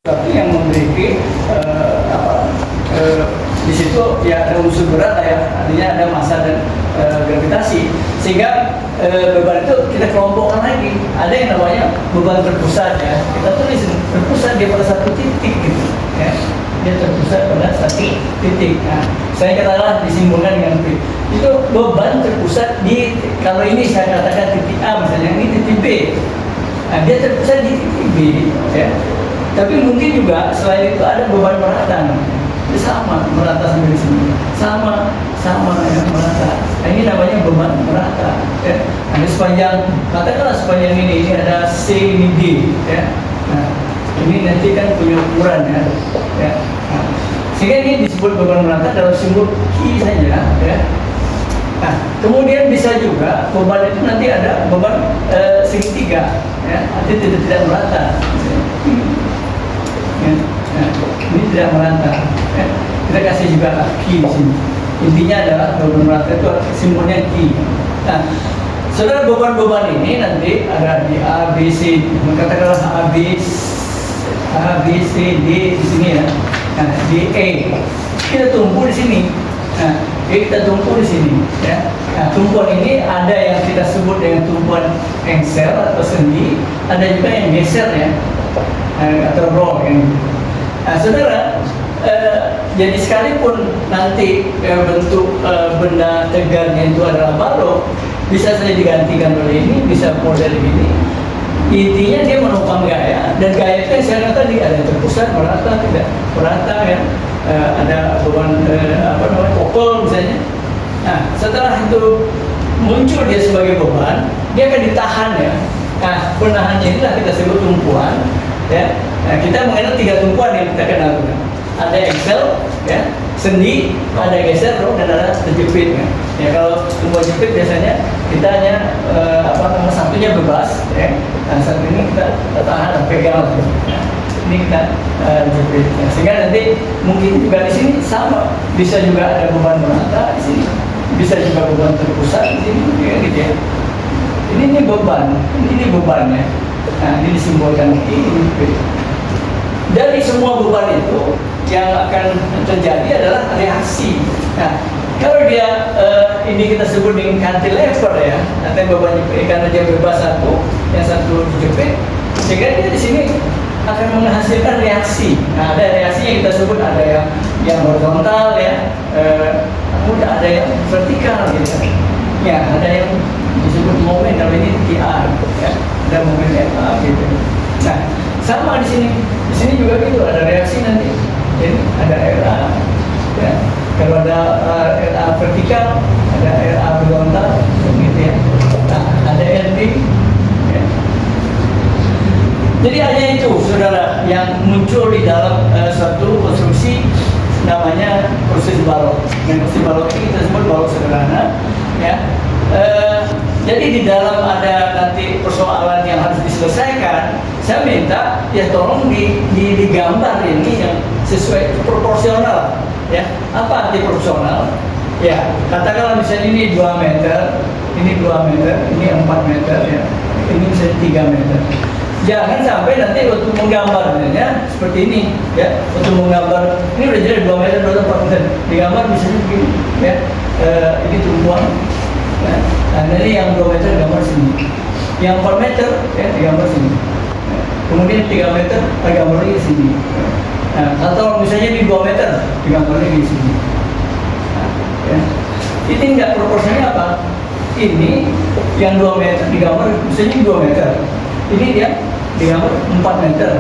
Tapi yang memiliki di situ ya ada unsur berat ya, artinya ada massa dan gravitasi, sehingga beban itu kita kelompokkan lagi. Ada yang namanya beban terpusat ya, kita tulis terpusat dia pada satu titik gitu ya, dia terpusat pada satu titik. Nah, saya katakan disimbolkan dengan P. Itu beban terpusat di, kalau ini saya katakan titik A misalnya, ini titik B. Nah, dia terpusat di titik B ya. Tapi mungkin juga selain itu ada beban merata. Ini sama merata sampai di sini, sama ya, merata. Nah, ini namanya beban merata ya. Nah, ini sepanjang, katakanlah sepanjang ini ada C, ini D ya. Nah, ini nanti kan punya ukuran ya. Nah, sehingga ini disebut beban merata dalam simbol Q saja ya. Nah, kemudian bisa juga beban itu nanti ada beban segitiga ya, artinya tidak merata ya. Nah, ini tidak merata ya. Kita kasih juga Q di sini. Intinya adalah beban merata itu simbolnya Q. Nah, saudara, beban-beban ini nanti ada di A, B, C. Katakanlah A, B, C, D di sini ya. Nah, di E kita tumpu di sini. Nah, kita tumpu di sini ya. Nah, tumpuan ini ada yang kita sebut dengan tumpuan engsel atau sendi, ada juga yang geser ya, atau roll yang. Nah, saudara, jadi sekalipun nanti bentuk benda tegaknya itu adalah balok, bisa saja digantikan oleh ini, bisa model ini. Intinya dia menopang gaya, dan gaya itu yang saya katakan tadi, ada yang terpusat, merata, tidak merata ya. Ada beban kokol misalnya. Nah, setelah itu muncul dia sebagai beban, dia akan ditahan ya. Nah, penahannya inilah kita sebut tumpuan ya. Nah, kita mengenal 3 tumpuan yang kita kenal. Ada engsel ya, sendi, ada geser, dan ada terjepit ya. Ya, kalau tumpuan jepit biasanya kita hanya satunya bebas ya. Nah, satu ini kita tahan, pegang ya. Ini kita jepit ya. Sehingga nanti mungkin juga di sini sama, bisa juga ada beban merata di sini, bisa juga beban terpusat di sini ya, gitu ya. Ini beban, ini bebannya. Nah, ini disimbolkan ini. Dari semua beban itu yang akan terjadi adalah reaksi. Nah, kalau dia ini kita sebut dengan cantilever ya, nanti bebannya karena dia bebas satu, yang satu dijepit, sehingga dia di sini akan menghasilkan reaksi. Nah, ada reaksi yang kita sebut, ada yang horizontal ya, kemudian ada yang vertikal gitu. Ya, ada yang disebut momen, kalau ini TR ya, ada momen FA gitu. Nah, sama di sini. Di sini juga gitu, ada reaksi nanti. Jadi ada RA ya. Kalau ada RA vertikal, ada RA horizontal gitu ya. Nah, ada LD ya. Jadi hanya itu, saudara, yang muncul di dalam suatu konstruksi namanya proses balok. Dan proses balok ini kita sebut balok sederhana ya. Jadi di dalam ada nanti persoalan yang harus diselesaikan, saya minta ya tolong digambar ini yang sesuai proporsional ya. Apa arti proporsional? Ya, katakanlah misalnya ini 2 meter, ini 2 meter, ini 4 meter ya, ini misalnya 3 meter. Jangan sampai nanti waktu menggambarnya seperti ini ya, waktu menggambar ini udah jadi 2 meter, 2 4 meter, digambar misalnya begini ya. Ini tumpuan ya. Nah, ini yang 2 meter gambar sini, yang 4 meter ya digambar sini ya. Kemudian 3 meter digambar lagi sini. Nah, atau misalnya di 2 meter digambar lagi di sini. Nah, ya. Ini enggak proporsinya apa? Ini yang 2 meter digambar misalnya 2 meter, ini dia digambar 4 meter,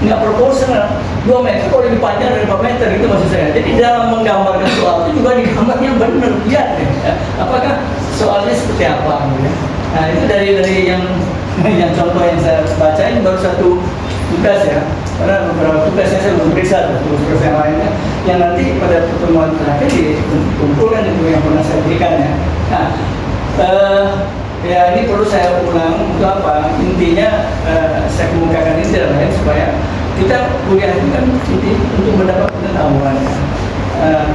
nggak proporsional. 2 meter kalau lebih panjang dari 4 meter, itu maksud saya. Jadi dalam menggambarkan soal itu juga digambarnya benar, lihat ya. Apakah soalnya seperti apa ya. Nah, itu dari yang contoh yang saya bacain baru satu tugas ya, karena beberapa tugasnya saya belum periksa tugas yang lainnya yang nanti pada pertemuan terakhir dikumpulkan itu yang pernah saya berikan ya. Nah, ya ini perlu saya ulang untuk apa? Intinya saya kemukakan ini tidak lain supaya kita kuliah itu kan untuk mendapat pengetahuan.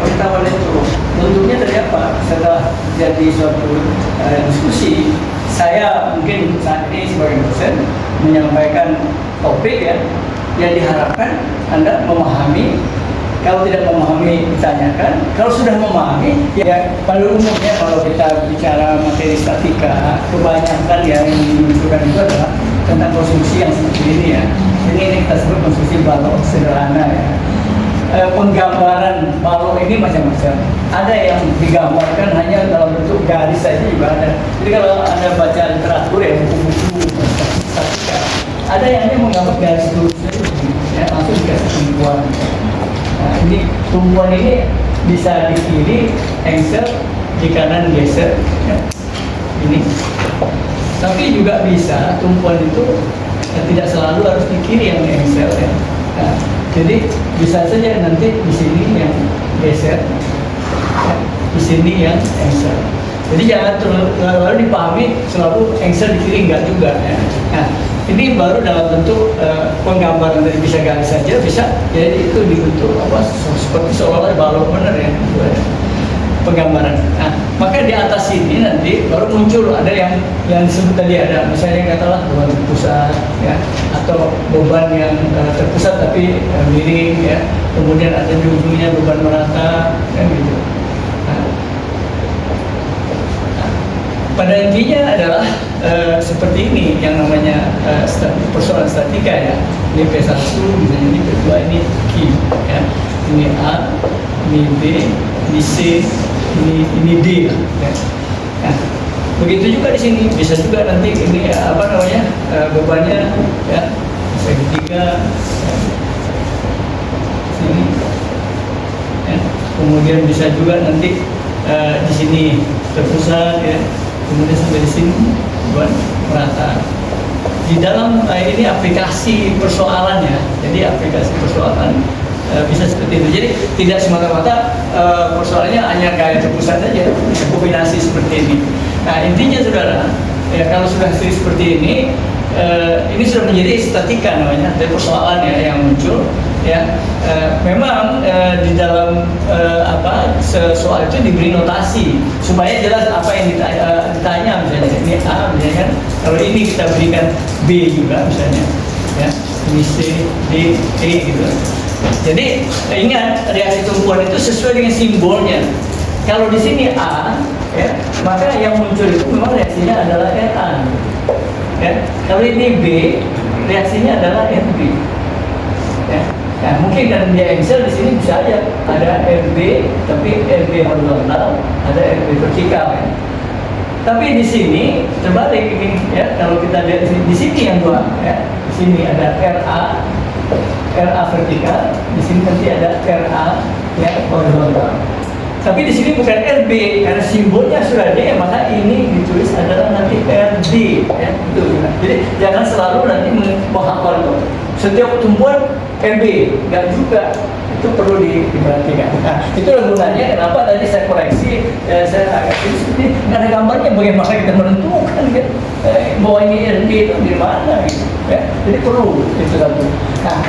Pengetahuan itu bentuknya dari apa? Setelah jadi suatu diskusi, saya mungkin saat ini sebagai dosen menyampaikan topik ya, yang diharapkan Anda memahami. Kalau tidak memahami, ditanyakan. Kalau sudah memahami, ya pada umumnya kalau kita bicara materi statika, kebanyakan yang dibutuhkan itu adalah tentang konstruksi yang seperti ini ya. Ini kita sebut konstruksi balok sederhana ya. Penggambaran balok ini macam-macam. Ada yang digambarkan hanya dalam bentuk garis saja juga ada. Jadi kalau Anda baca literatur ya, buku-buku statika, ada yang hanya menggambar garis lurus saja, ya, langsung dikasih tumpuan. Nah, ini tumpuan ini bisa di kiri engsel, di kanan geser ya. Ini tapi juga bisa tumpuan itu tidak selalu harus di kiri yang engsel ya. Nah, jadi bisa saja nanti di sini yang geser ya, di sini yang engsel. Jadi jangan terlalu dipahami selalu engsel di kiri, enggak juga ya. Nah, ini baru dalam bentuk penggambaran dari bisa garis saja, bisa jadi itu dibentuk apa seperti seolah-olah balok benar ya, penggambaran. Nah, maka di atas ini nanti baru muncul ada yang disebut tadi, ada misalnya katakanlah beban terpusat ya, atau beban yang terpusat tapi miring ya, kemudian ada di ujungnya beban merata kan gitu. Pada intinya adalah seperti ini yang namanya persoalan statika ya. Ini P1, misalnya ini P2, ini Q ya. Ini A, ini B, ini C, ini D ya. Nah, begitu juga di sini, bisa juga nanti ini apa namanya bebannya ya, segitiga ya. Sini ya. Kemudian bisa juga nanti di sini terpusat ya. Kemudian sampai di sini buat merata. Di dalam ini aplikasi persoalan ya. Jadi aplikasi persoalan bisa seperti itu. Jadi tidak semata-mata persoalannya hanya gaya terpusat saja, kombinasi seperti ini. Nah intinya saudara, ya kalau sudah seperti ini sudah menjadi statika namanya, dari persoalan ya yang muncul. Ya, memang di dalam soal itu diberi notasi supaya jelas apa yang ditanya misalnya ini A misalnya kan, kalau ini kita berikan B juga misalnya ya, ini C, D, E gitu. Jadi ingat reaksi tumpuan itu sesuai dengan simbolnya. Kalau di sini A ya, maka yang muncul itu memang reaksinya adalah RA ya. Kalau ini B, reaksinya adalah RB ya. Nah, mungkin kan dia engsel di sini bisa aja ada RB, tapi RB horizontal, ada RB vertikal ya. Tapi di sini terbalik ini ya, kalau kita lihat di sini yang dua ya. Di sini ada RA vertikal, di sini nanti ada RA yang horizontal. Tapi di sini bukan RB karena simbolnya sudah D, maka ini ditulis adalah nanti RD ya. Itu. Jadi jangan selalu nanti menghafal itu setiap tumpuan RB, enggak juga, itu perlu diperhatikan. Nah, itulah gunanya kenapa tadi saya koreksi, saya agak seperti nggak ada gambarnya bagaimana kita menentukan kan, bahwa ini RB itu di mana gitu ya. Jadi perlu itu satu. Nah,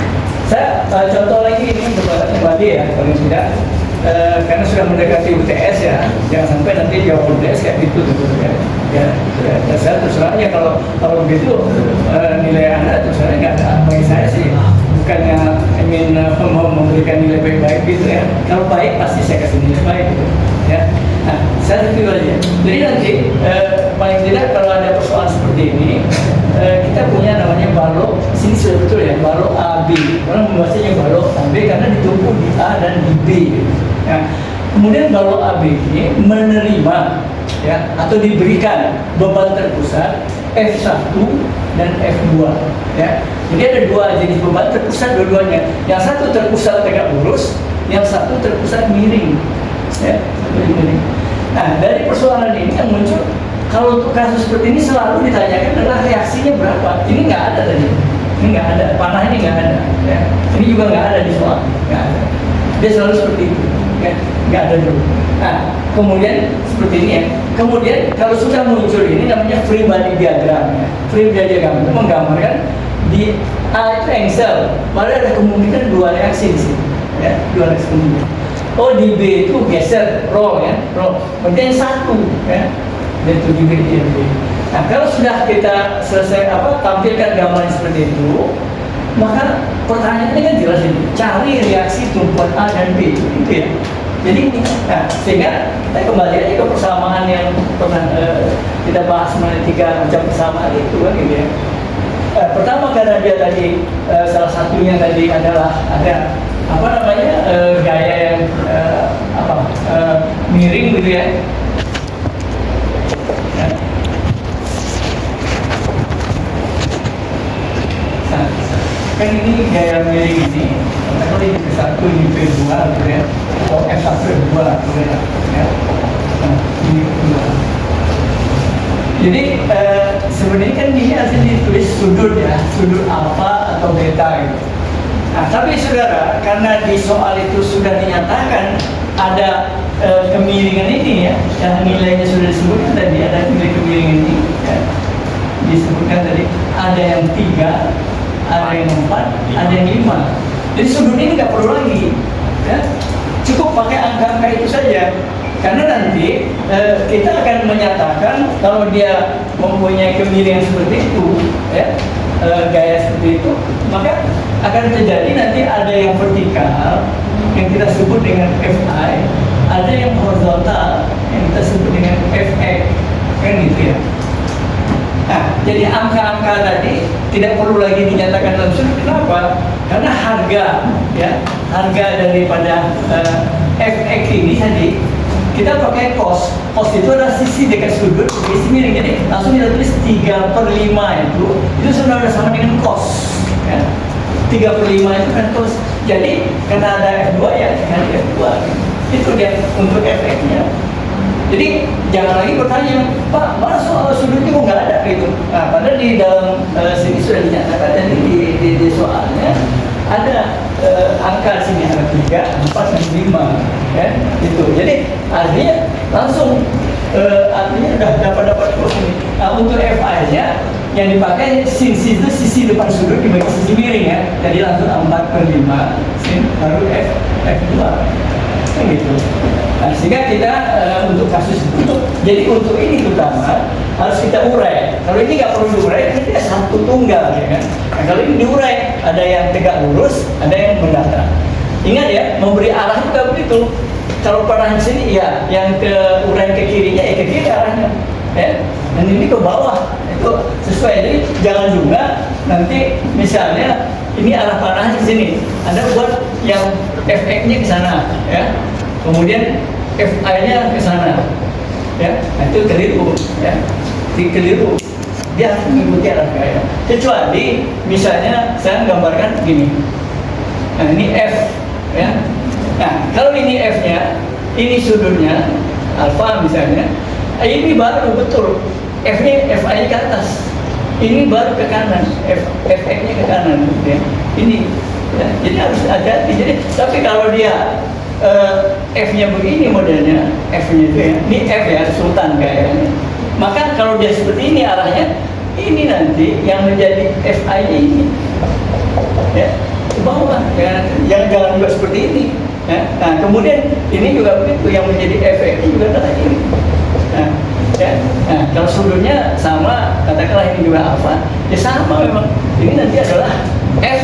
saya contoh lagi ini kembali ya, paling tidak karena sudah mendekati UTS ya, jangan sampai nanti jawab UTS kayak gitu ya. Ya, saya terserah aja kalau begitu nilai Anda terserah nggak ada. Bagi saya sih bukannya ingin memberikan nilai baik-baik gitu ya. Kalau baik pasti saya kasih nilai baik gitu ya. Nah, saya itu aja. Jadi nanti paling tidak kalau ada persoalan seperti ini kita punya namanya balok. Sini sudah betul ya, balok AB. Orang membahasnya balok AB karena ditumpuk di A dan di B. Nah, kemudian balok AB ini menerima ya atau diberikan beban terpusat F1 dan F2 ya. Jadi ada dua jenis beban terpusat dua-duanya. Yang satu terpusat tegak lurus, yang satu terpusat miring ya, miring. Nah, dari persoalan ini yang muncul, kalau untuk kasus seperti ini selalu ditanyakan adalah reaksinya berapa. Ini nggak ada tadi, ini nggak ada, panah ini nggak ada ya. Ini juga nggak ada di soal, nggak ada. Dia selalu seperti itu ya, nggak ada dulu. Nah, kemudian seperti ini ya. Kemudian kalau sudah muncul ini namanya free body diagram ya. Free body diagram itu menggambarkan di A itu engsel, padahal ada kemungkinan dua reaksi di sini ya, dua reaksi kemungkinan. Oh di B itu geser roll ya, roll. Berarti yang satu ya, itu di B, di B. Nah kalau sudah kita selesai tampilkan gambar seperti itu, Maka pertanyaannya kan jelas ini, cari reaksi tumpuan A dan B, gitu ya. Jadi ini, nah, sehingga kita kembali aja ke persamaan yang pernah kita bahas mengenai 3 macam persamaan itu kan gitu ya. Pertama karena dia tadi salah satunya tadi adalah ada apa namanya gaya yang miring gitu ya. Nah, kan ini gaya miring ini, kalau ini satu di V2 gitu ya, atau F1 V2 gitu ya. Nah, ini kedua. Jadi sebenarnya kan ini asli ditulis sudut ya, sudut alfa atau beta gitu. Nah, tapi saudara, karena di soal itu sudah dinyatakan ada kemiringan ini ya, yang nilainya sudah disebutkan tadi, ada nilai kemiringan ini ya. Disebutkan tadi, ada yang 3, ada yang 4, ada yang 5. Jadi sudut ini nggak perlu lagi ya. Cukup pakai angka-angka itu saja. Karena nanti kita akan menyatakan kalau dia mempunyai kemiringan seperti itu ya, gaya seperti itu, maka akan terjadi nanti ada yang vertikal yang kita sebut dengan Fi, ada yang horizontal yang kita sebut dengan Fx, kan gitu ya. Nah, jadi angka-angka tadi tidak perlu lagi dinyatakan dalam sudut. Kenapa? Karena harga ya, harga daripada Fx ini tadi kita pakai cos. Cos itu adalah sisi dekat sudut, sisi miring. Jadi langsung kita tulis 3/5 itu sebenarnya sama dengan cos ya. 3/5 itu kan cos. Jadi karena ada F2 ya dengan F2 itu dia untuk Fx-nya. Jadi jangan lagi bertanya, Pak, mana soal sudutnya kok nggak ada gitu. Nah, padahal di dalam sini sudah dinyatakan dan di soalnya ada angka sini ada 3, 4, dan 5 ya gitu. Jadi artinya langsung artinya dapat ini. Nah, untuk Fi-nya yang dipakai sin itu sisi depan sudut dibagi sisi miring ya. Jadi langsung 4/5 sin baru F2 kan gitu. Nah, sehingga kita untuk kasus itu, jadi untuk ini terutama harus kita urai. Kalau ini nggak perlu diurai, ini tidak satu tunggal ya kan. Nah, kalau ini diurai, ada yang tegak lurus, ada yang mendatar. Ingat ya, memberi arah juga begitu. Kalau pernah di sini ya, yang ke urai ke kirinya ya ke kiri arahnya, ya. Dan ini ke bawah itu sesuai. Jadi jangan juga nanti misalnya ini arah panah di sini, Anda buat yang Fx-nya ke sana, ya. Kemudian Fi-nya ke sana, ya. Nah, itu keliru, ya. Keliru. Dia harus mengikuti arah gaya. Kecuali misalnya saya gambarkan begini. Nah, ini F, ya. Nah, kalau ini F-nya, ini sudutnya alfa misalnya, ini baru betul F-nya, Fi-nya ke atas. Ini baru ke kanan, Fx-nya ke kanan, ya. Ini, ya. Jadi harus hati-hati. Jadi, tapi kalau dia F-nya begini modelnya, F-nya itu ya, ini F ya, sultan kayaknya. Maka kalau dia seperti ini arahnya, ini nanti yang menjadi Fi-nya ini, ya, ke bawah, ya. Jangan juga seperti ini. Ya. Nah, kemudian ini juga begitu, yang menjadi Fx juga adalah ini. Nah, ya. Nah, kalau sudutnya sama, katakanlah ini juga alfa, ya sama memang. Ini nanti adalah F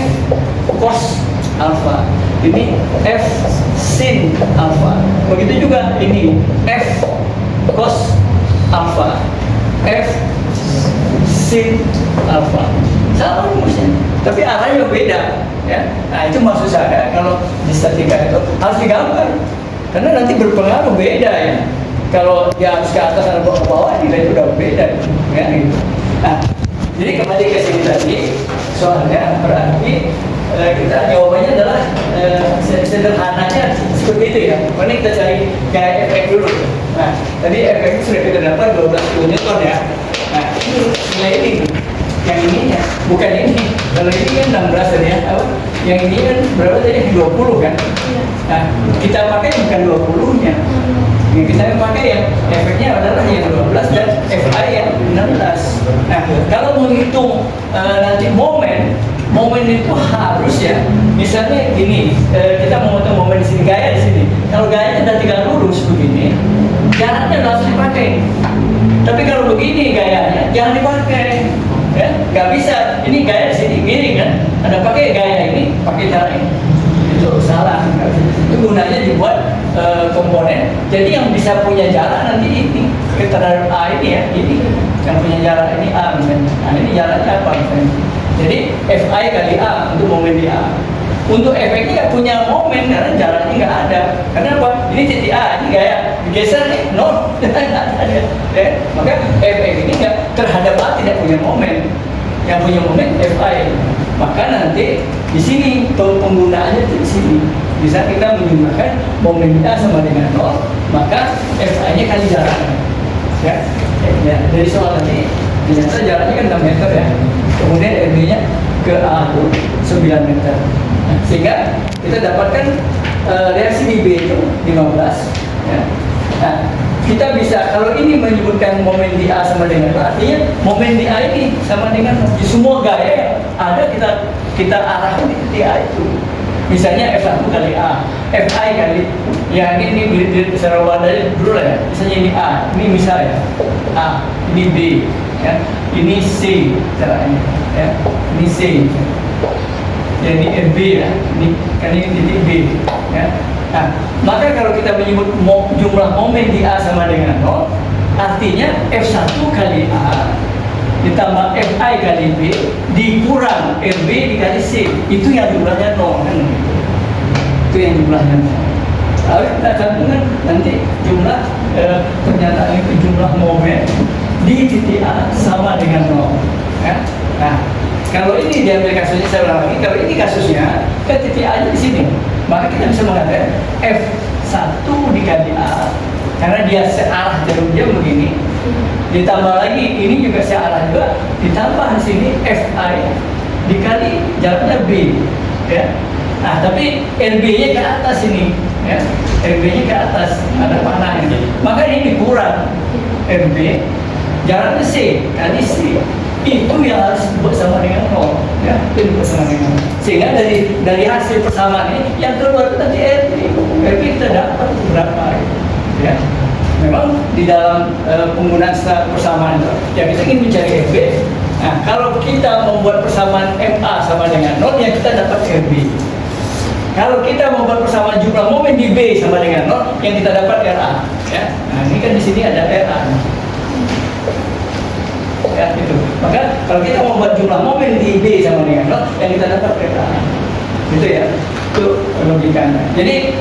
cos alfa, ini F sin alfa. Begitu juga ini F cos alfa, F sin alfa. Sama rumusnya, tapi arahnya beda. Ya. Nah, itu maksud saya kalau di statika itu harus digambar, karena nanti berpengaruh beda ya. Kalau dia harus ke atas atau ke bawah, nilai itu udah beda, ya gitu. Nah, jadi kembali ke sini tadi, soalnya berarti kita jawabannya adalah sederhananya seperti itu ya. Ini kita cari gaya efek dulu. Nah, tadi efek sudah kita dapat 12 kN ya. Nah, ini nilai ini, yang ininya, bukan ini. Kalau ini kan 16 tadi ya, apa? Yang ini kan berapa tadi? 20 kan? Nah, kita pakai bukan 20-nya. Yang kita pakai yang efeknya adalah yang 12 dan Fi yang 16. Nah, kalau menghitung nanti momen itu harus ya, misalnya gini, kita mau menghitung momen di sini, gaya di sini. Kalau gayanya udah tinggal lurus begini, jaraknya langsung dipakai. Tapi kalau begini gayanya, jangan dipakai. Ya, nggak bisa. Ini gaya di sini miring kan, Anda pakai itu salah. Itu gunanya dibuat komponen. Jadi yang bisa punya jarak nanti ini terhadap A ini ya, ini yang punya jarak ini A misalnya. Nah ini jaraknya apa misalnya? Jadi Fi kali A untuk momen di A. Untuk Fx ini nggak punya momen karena jaraknya nggak ada. Karena apa? Ini titik A, ini kayak geser nih, nol. Maka Fx ini nggak terhadap A tidak punya momen. Yang punya momen Fi. Maka nanti di sini penggunaannya itu di sini. Bisa kita menggunakan momen A sama dengan nol, maka Fi-nya kali jaraknya. Ya, dari soal tadi ternyata jaraknya kan 6 meter ya. Kemudian RB-nya ke A itu 9 meter. Nah, sehingga kita dapatkan reaksi di B itu 15. Ya. Nah, kita bisa, kalau ini menyebutkan momen di A sama dengan nol, artinya momen di A ini sama dengan di semua gaya yang ada kita arahkan di A itu. Misalnya F1 kali A, Fi kali, ya ini secara wadahnya dulu lah ya. Misalnya ini A, ini misalnya A, ini B, ya, ini C caranya, ya, ini C, ya, ini FB ya, ini kan ini titik B, ya. Nah, maka kalau kita menyebut jumlah momen di A sama dengan 0, artinya F1 kali A ditambah Fi kali B dikurang RB dikali C, itu yang jumlahnya 0 kan? Itu yang jumlahnya 0. Lalu kita gabungkan nanti jumlah pernyataan itu jumlah momen di titik A sama dengan 0 ya? Nah, kalau ini diambil kasusnya, saya ulang lagi, kalau ini kasusnya ke titik A di sini, maka kita bisa mengatakan F1 dikali A karena dia searah jarum dia begini, ditambah lagi ini juga searah juga, ditambah di sini Fi dikali jaraknya B, ya. Nah, tapi RB-nya ke atas ini, ya. RB-nya ke atas ada panahnya, maka ini dikurang RB jaraknya C kali C, itu yang harus dibuat sama dengan 0, ya. Itu dibuat sama dengan 0. Sehingga dari hasil persamaan ini yang keluar itu tadi RB kita dapat berapa, ya. Memang di dalam penggunaan persamaan itu, ya kita ingin mencari RB. Nah, kalau kita membuat persamaan MA sama dengan 0, ya kita dapat RB. Kalau kita membuat persamaan jumlah momen di B sama dengan 0, yang kita dapat RA, ya. Nah, ini kan di sini ada RA. Ya, itu. Maka kalau kita membuat jumlah momen di B sama dengan 0, yang kita dapat RA. Gitu ya. Itu logikanya. Jadi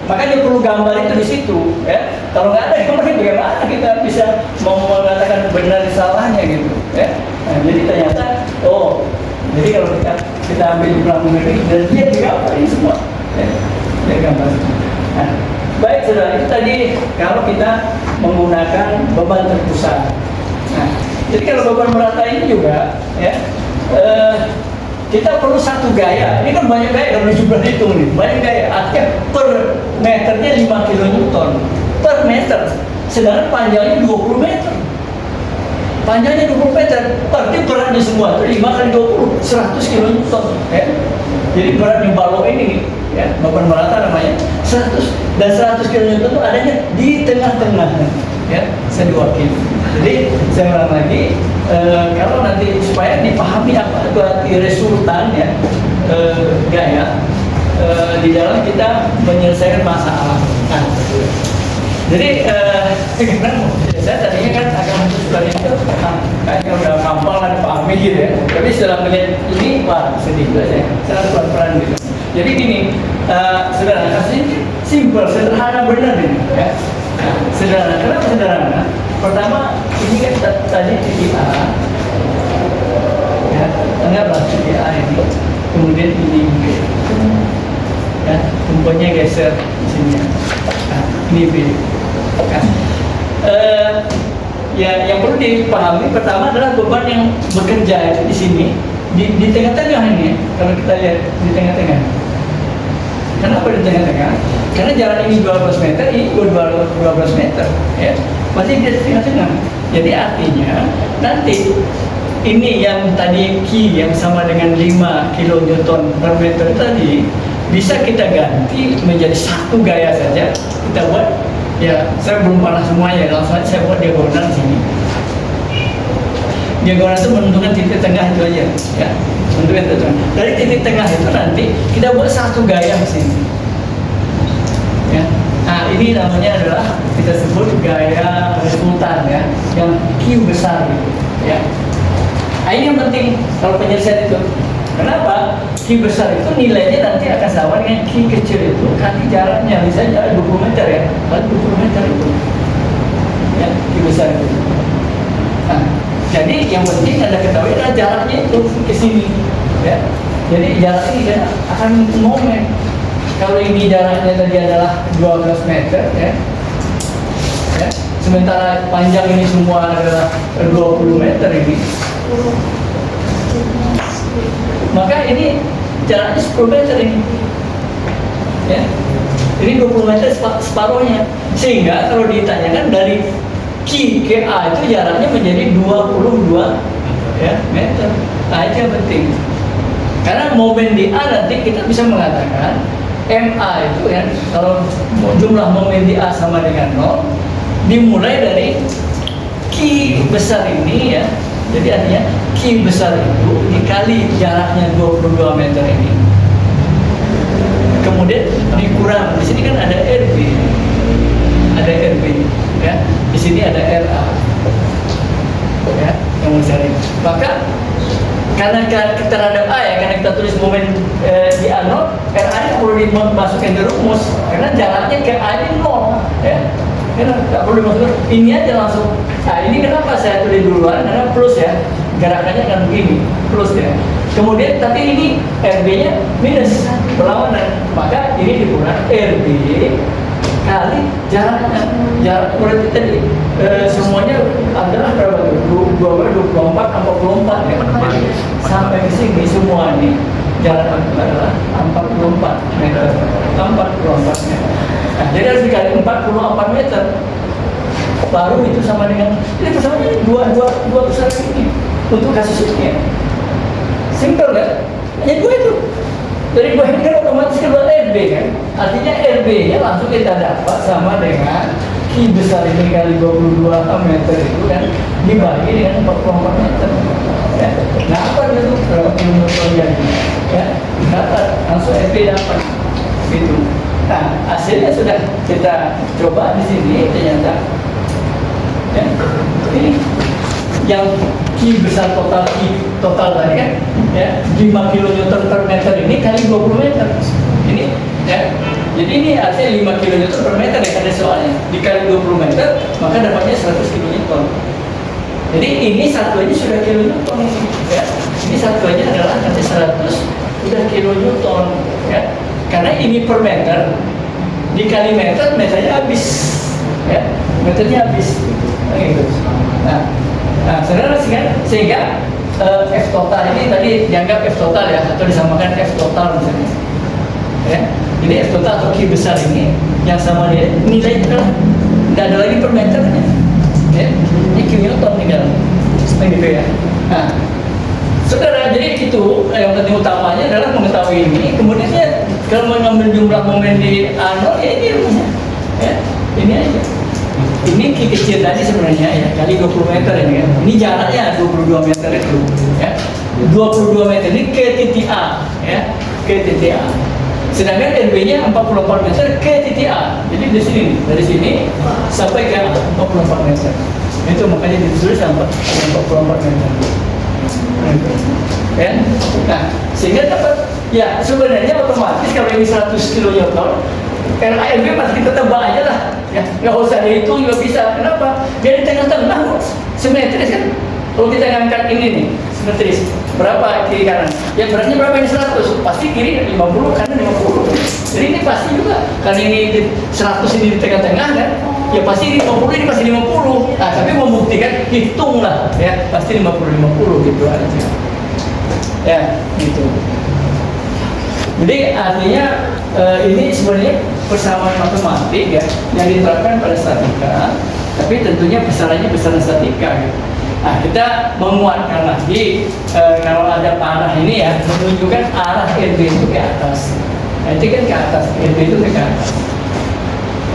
makanya perlu gambar itu di situ, ya. Kalau nggak ada gambar, bagaimana kita bisa mengatakan benar salahnya gitu, ya. Nah, jadi ternyata jadi kalau kita ambil jumlah momen ini dan dia digambar ini semua, ya. Dia gambar. Nah, baik saudara, itu tadi kalau kita menggunakan beban terpusat. Nah, jadi kalau beban merata ini juga, ya. Kita perlu satu gaya. Ini kan banyak gaya, kalau jumlah hitung nih, banyak gaya. Artinya per meternya 5 kN per meter, sedangkan panjangnya 20 meter. Panjangnya 20 meter, berarti beratnya semua itu 5 kali 20, 100 kN. Ya. Jadi beratnya balok ini, ya, beban merata namanya 100, dan 100 kN itu adanya di tengah-tengah, ya, 2 kilo. Jadi saya ulang lagi, kalau nanti supaya dipahami apa itu arti resultan, ya, gaya di dalam kita menyelesaikan masalah. Nah, jadi saya tadinya kan agak mencoba itu kayaknya udah gampang lah dipahami gitu ya. Tapi setelah melihat ini, wah sedih juga saya harus pelan-pelan gitu. Jadi gini, saudara, kasus ini simpel, sederhana benar ini, ya. Nah, sederhana. Kenapa sederhana? Pertama, ini kan tadi titik A, ya, anggaplah titik A ini, kemudian ini B, ya, tumpuannya geser di sini, nah, ini B. Nah, ya, yang perlu dipahami pertama adalah beban yang bekerja di sini, di tengah-tengah ini, kalau kita lihat di tengah-tengah. Kenapa di tengah-tengah? Karena jarak ini 12 meter, ini 12 meter, ya. Masih di tengah-tengah. Jadi artinya nanti ini yang tadi Q yang sama dengan 5 kN per meter tadi bisa kita ganti menjadi satu gaya saja. Kita buat, ya, saya belum pernah semuanya, langsung aja saya buat diagonal sini. Diagonal itu menentukan titik tengah itu aja, ya. untuk itu. Dari titik tengah itu nanti kita buat satu gaya di sini. Ya. Nah, ini namanya adalah kita sebut gaya resultan ya, yang Q besar gitu, ya. Nah, ini yang penting kalau penyelesaian itu. Kenapa? Q besar itu nilainya nanti akan sama dengan Q kecil itu kali jaraknya, misalnya 20 meter ya, kali 20 meter itu. Ya, Q besar itu. Nah, jadi yang penting Anda ketahui adalah jaraknya itu ke sini, ya. Jadi jarak ini kan akan momen. Kalau ini jaraknya tadi adalah 12 meter, ya. Ya. Sementara panjang ini semua adalah 20 meter ini. Maka ini jaraknya 10 meter ini, ya. Ini 20 meter separuhnya. Sehingga kalau ditanyakan dari Q ke A itu jaraknya menjadi 22 ya, meter. Nah, itu yang penting. Karena momen di A nanti kita bisa mengatakan MA itu ya, kalau jumlah momen di A sama dengan 0, dimulai dari Q besar ini ya. Jadi artinya Q besar itu dikali jaraknya 22 meter ini. Kemudian dikurang, di sini kan ada RB. Ada RB ya. Di sini ada RA. Ya, yang mau cari. Maka karena terhadap A ya, karena kita tulis momen di A0, RA nya perlu dimasukkan ke rumus karena jaraknya ke A ini 0 ya. Karena tidak perlu dimasukkan, ini aja langsung. Nah, ini kenapa saya tulis duluan? Karena plus ya, gerakannya akan begini, plus ya. Kemudian tapi ini RB-nya minus, berlawanan. Maka ini dikurang RB kali jaraknya. Jarak berarti tadi semuanya adalah berapa tuh? 24, 44 ya. Sampai ke sini semua ini jarak adalah 44 meter. 44 meter. Nah, jadi harus dikali 44 meter. Baru itu sama dengan, ini persamaannya dua besar ini untuk kasus ini ya. Simple kan? Hanya dua itu. Dari dua ini kan otomatis keluar RB kan? Artinya RB-nya langsung kita dapat sama dengan Q besar ini kali 22 meter itu kan dibagi dengan 44 meter. Ya. Nah, apa itu berapa kilometer jadi? Ya, dapat langsung RB dapat gitu. Nah, hasilnya sudah kita coba di sini ternyata ya, ini yang Q besar total tadi kan ya 5 kN per meter ini kali 20 meter ini ya. Jadi ini artinya 5 kN per meter ya, ada soalnya dikali 20 meter maka dapatnya 100 kN. Jadi ini satuannya sudah kilonewton ya. Ini satuannya adalah nanti 100 sudah kilonewton ya. Karena ini per meter dikali meter, meternya habis ya, meternya habis gitu. Nah, saudara sehingga F total ini tadi dianggap F total ya, atau disamakan F total misalnya ya. Jadi F total atau Q besar ini yang sama dia nilainya adalah tidak ada lagi per meternya ya, ini Q Newton tinggal gitu ya. Nah, saudara, jadi itu yang penting utamanya adalah mengetahui ini. Kemudian ya, kalau mengambil jumlah momen di A0 ya ini rumahnya ya, ini aja. Ini Q kecil tadi sebenarnya ya, kali 20 meter ini kan. Ini jaraknya 22 meter itu ya. 22 meter ini ke titik A ya, ke titik A. Sedangkan RB-nya 44 meter ke titik A. Jadi di sini, dari sini sampai ke 44 meter. Itu makanya ditulis sampai 44 meter. Ya. Nah, sehingga dapat ya sebenarnya otomatis kalau ini 100 kN, RARB masih kita tebak aja lah ya, nggak usah dihitung juga bisa. Kenapa? Dia di tengah-tengah simetris kan. Kalau kita ngangkat ini nih simetris, berapa kiri kanan? Ya beratnya berapa ini 100, pasti kiri 50 kanan 50. Jadi ini pasti juga karena ini 100 ini di tengah-tengah kan, ya pasti ini 50 ini pasti 50. Nah, tapi membuktikan hitunglah ya, pasti 50 gitu aja. Ya, gitu. Jadi artinya ini sebenarnya persamaan matematik ya yang diterapkan pada statika, tapi tentunya besarannya besaran statika gitu. Nah, kita menguatkan lagi kalau ada panah ini ya, menunjukkan arah RB itu ke atas. Nah, itu kan ke atas, RB itu ke atas.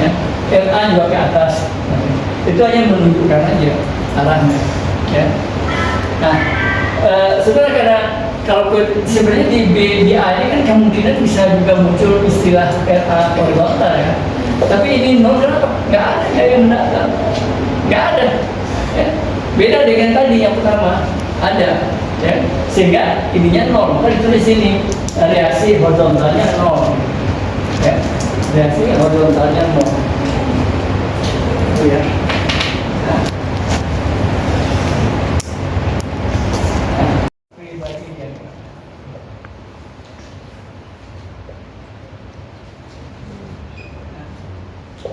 Ya, RA juga ke atas. Nah, itu hanya menunjukkan aja arahnya. Ya. Nah, saudara, karena sebenarnya di A ini kan kemungkinan bisa juga muncul istilah RA horizontal ya. Tapi ini nol kenapa? Nggak ada yang mendatang, nggak ada. Ya. Beda dengan tadi yang pertama ada, ya. Sehingga ininya nol. Maka ditulis sini reaksi horizontalnya nol, ya. Reaksi horizontalnya nol. Itu ya. Nah.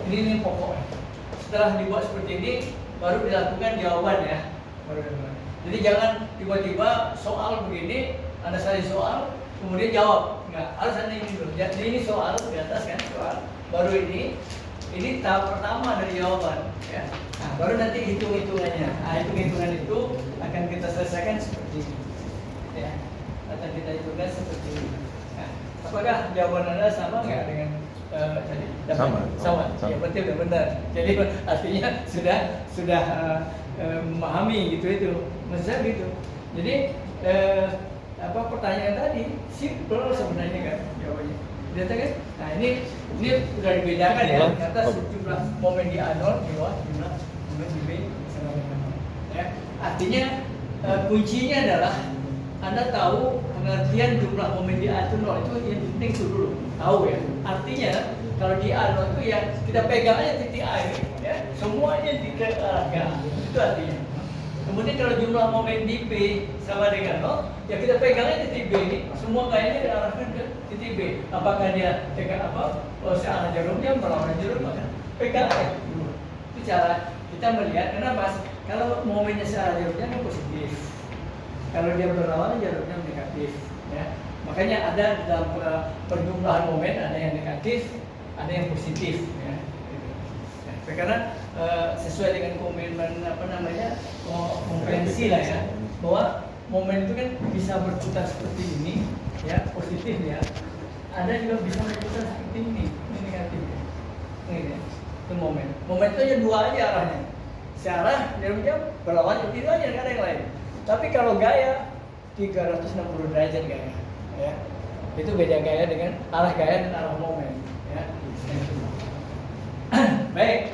Ini pokoknya. Setelah dibuat seperti ini, baru dilakukan jawaban ya. Jadi jangan tiba-tiba soal begini, Anda salin soal, kemudian jawab. Enggak, harus Anda ini dulu. Jadi ini soal di atas kan soal. Baru ini tahap pertama dari jawaban. Ya. Nah, baru nanti hitung-hitungannya. Nah, hitung-hitungan itu akan kita selesaikan seperti ini. Ya, akan kita hitungkan seperti ini. Nah, apakah jawaban Anda sama nggak dengan tadi? Sama. Ya betul, benar. Jadi artinya sudah memahami gitu maksud saya gitu. Jadi pertanyaan tadi simple sebenarnya kan jawabannya. Lihat kan? Nah ini sudah dibedakan ya. Ternyata sejumlah momen di A0 di bawah jumlah momen di B sama dengan 0. Ya. Artinya kuncinya adalah Anda tahu pengertian jumlah momen di A itu 0 itu yang penting itu dulu tahu ya. Artinya kalau di A0 itu ya kita pegang aja titik A ini ya. Semuanya di ke arah G. Itu artinya. Kemudian kalau jumlah momen di B sama dengan 0, ya kita pegang aja titik B ini. Semua kayaknya diarahkan ke titik B. Apakah dia pegang searah jarum jam, berlawanan jarum, maka pegang aja dulu. Itu cara kita melihat. Kenapa? Kalau momennya searah jarum jam positif. Kalau dia berlawanan jarumnya negatif, ya. Makanya ada dalam perjumlahan momen ada yang negatif, ada yang positif, ya. Ya, karena sesuai dengan komitmen konvensi lah ya, bahwa momen itu kan bisa berputar seperti ini, ya positif ya. Ada juga bisa berputar seperti ini negatif. Ini ya, itu momen. Momen itu aja dua aja arahnya, searah jarum jam berlawanan itu aja, nggak ada yang lain. Tapi kalau gaya 360 derajat gaya, ya itu beda gaya dengan arah gaya dan arah momen, ya. Baik,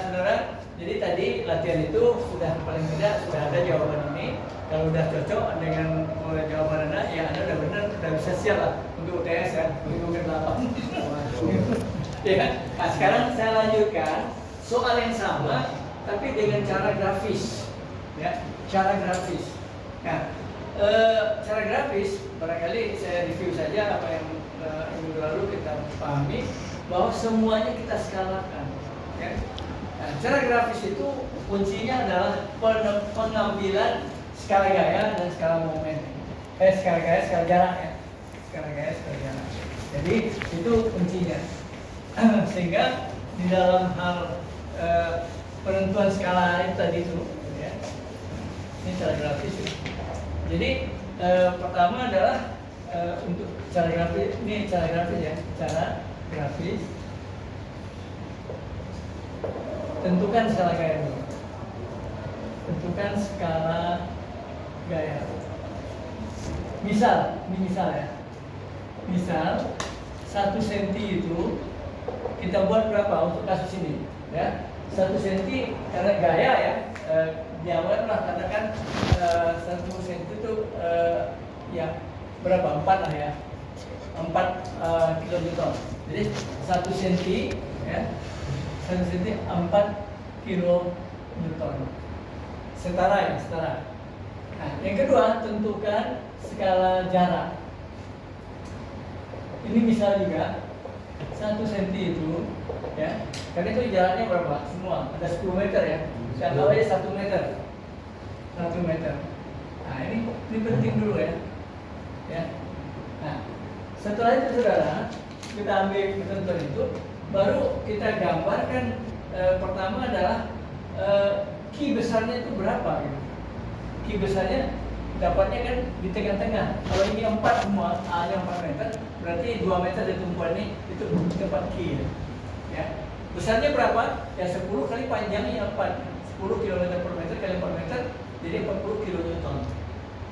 saudara. Jadi tadi latihan itu sudah paling tidak sudah ada jawaban ini. Kalau sudah cocok dengan jawaban Anda, ya Anda sudah benar, sudah bisa siap lah untuk UTS ya, untuk UTS 8. Ya. Nah, sekarang saya lanjutkan soal yang sama, tapi dengan cara grafis, ya, cara grafis. Nah, cara grafis barangkali saya review saja apa yang minggu lalu kita pahami bahwa semuanya kita skalakan. Ya. Nah, cara grafis itu kuncinya adalah pengambilan skala gaya dan skala momen. Skala gaya, skala jarak ya. Skala gaya, skala jarak. Jadi itu kuncinya. Sehingga di dalam hal penentuan skala itu tadi itu, ya. Ini cara grafis. Ya. Jadi pertama adalah untuk cara grafis, ini cara grafis ya, cara grafis. Tentukan skala gaya dulu. Tentukan skala gaya. Misal, ini misal ya. Misal 1 cm itu kita buat berapa untuk kasus ini? Ya, 1 cm karena gaya ya. Diawal lah katakan 1 cm itu ya berapa? 4 lah ya, 4 kilonewton. Jadi 1 cm ya, 1 cm 4 kilonewton. Setara ya, setara. Nah, yang kedua tentukan skala jarak. Ini misal juga 1 cm itu ya, karena itu jaraknya berapa? Semua ada 10 meter ya. Saya tahu aja 1 meter. 1 meter. Nah, ini penting dulu ya. Ya. Nah, setelah itu saudara, kita ambil ketentuan itu, baru kita gambarkan pertama adalah Q besarnya itu berapa gitu. Q besarnya dapatnya kan di tengah-tengah. Kalau ini 4 semua, A-nya 4 meter, berarti 2 meter dari tumpuan ini itu tempat Q ya. Besarnya berapa? Ya 10 kali panjangnya 4. 10 km per meter kali 4 meter, jadi 40 kilonewton.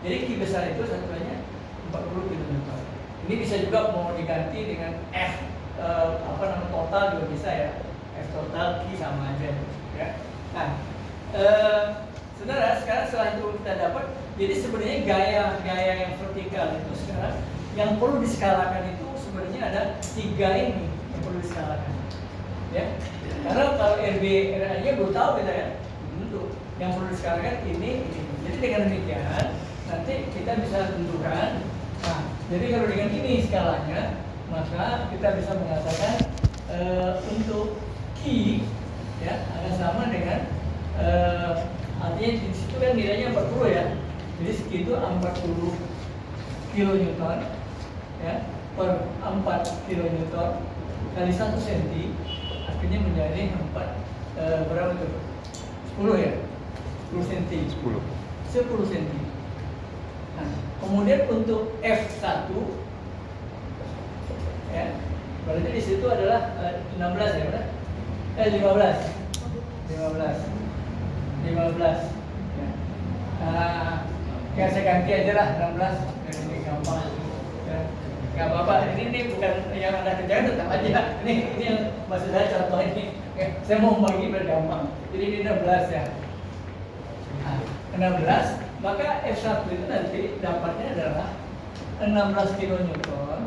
Jadi Q besar itu satuannya 40 kN. Ini bisa juga mau diganti dengan F total juga bisa ya. F total Q sama aja ya. Nah, saudara, sekarang setelah itu kita dapat, jadi sebenarnya gaya yang vertikal itu sekarang yang perlu diskalakan itu sebenarnya ada 3 ini yang perlu diskalakan ya. Karena kalau RB RA-nya belum tahu kita ya, bentuk yang perlu diskalakan ini. Jadi dengan demikian nanti kita bisa tentukan. Nah, jadi kalau dengan ini skalanya, maka kita bisa mengatakan untuk Q ya akan sama dengan artinya di situ kan nilainya 40 ya. Jadi segitu 40 kilonewton ya per 4 kilonewton kali 1 cm akhirnya menjadi 4 berapa itu? 10 ya? 10 cm. 10 cm. Nah, kemudian untuk F1 ya, berarti di situ adalah 16 ya, benar? 15 ya. Ya saya ganti aja lah 16. Ini gampang ya. Gak apa-apa, ini bukan yang Anda kerjakan, tetap aja. Ini yang maksud saya contoh ini ya, saya mau bagi biar gampang. Jadi ini 16 ya. Nah, 16, maka F1 itu nanti dapatnya adalah 16 kilonewton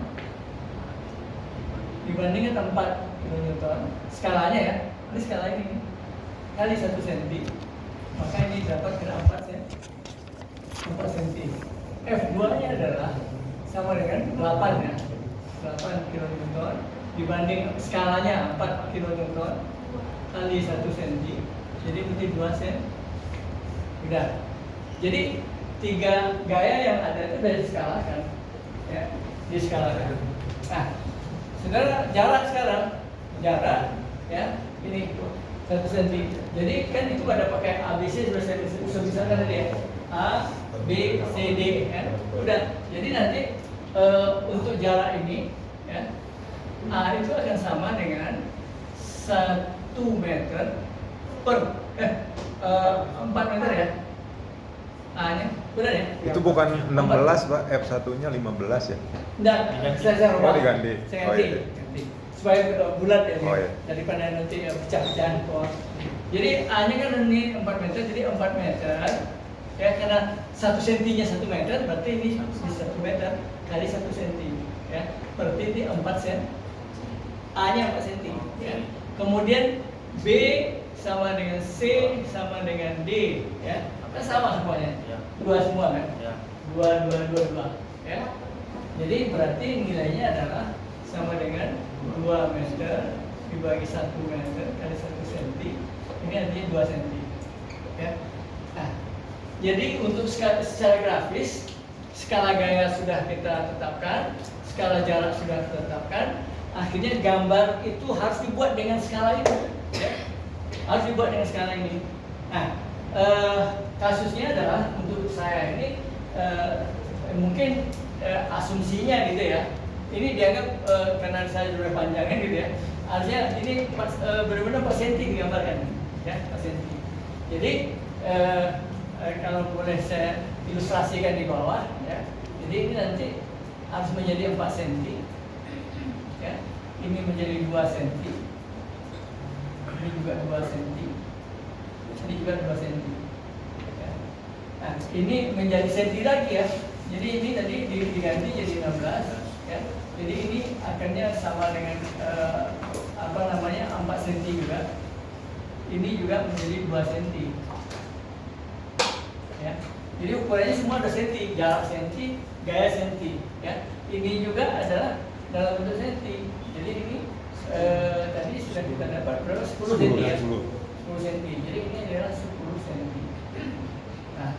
dibandingkan 4 kilonewton. Skalanya ya, ini skala ini kali 1 cm, maka ini dapat kira 4 cm. F2 nya adalah sama dengan 8 ya, 8 kilonewton dibanding skalanya 4 kilonewton kali 1 cm, jadi berarti 2 cm. Udah. Jadi 3 gaya yang ada itu sudah diskalakan ya, diskalakan. Nah, saudara, jarak sekarang, jarak ya, ini 1 cm. Jadi kan itu ada pakai ABC, sudah saya misalkan tadi ya, A, B, C, D ya. Udah. Jadi nanti untuk jarak ini ya, A itu akan sama dengan 1 meter per 4 meter ya. A-nya, benar ya? Itu bukan 16 Pak, F1-nya 15 ya? Enggak, saya rubah. Diganti. Saya ganti. Supaya bulat ya, iya. daripada nanti pecah-pecahan. Jadi A-nya kan ini 4 meter, jadi 4 meter ya, karena 1 cm-nya 1 meter, berarti ini 1 meter kali 1 cm ya, berarti ini 4 cm. A-nya 4 cm ya. Kemudian B sama dengan C sama dengan D ya, kan sama semuanya ya. 2 semua kan ya. 2 ya. Jadi berarti nilainya adalah sama dengan 2 meter dibagi 1 meter kali 1 cm, ini artinya 2 cm ya. Nah, jadi untuk secara grafis skala gaya sudah kita tetapkan, skala jarak sudah kita tetapkan, akhirnya gambar itu harus dibuat dengan skala itu ya. Harus dibuat dengan skala ini. Nah, kasusnya adalah untuk saya ini mungkin asumsinya gitu ya. Ini dianggap karena saya sudah panjangnya gitu ya. Artinya ini benar-benar per senti digambarkan ya, per senti. Jadi kalau boleh saya ilustrasikan di bawah ya. Jadi ini nanti harus menjadi 4 cm ya. Ini menjadi 2 cm. Ini juga 2 cm. Ini juga 2 cm. Ya. Nah, ini menjadi senti lagi ya. Jadi ini tadi diganti jadi 16 ya. Jadi ini akannya sama dengan 4 cm juga. Ini juga menjadi 2 cm. Ya. Jadi ukurannya semua ada senti, jarak senti, gaya senti ya. Ini juga adalah dalam bentuk senti. Jadi ini tadi sudah kita dapat berapa? 10 cm ya. 10 cm. Jadi ini adalah 10 cm. Nah,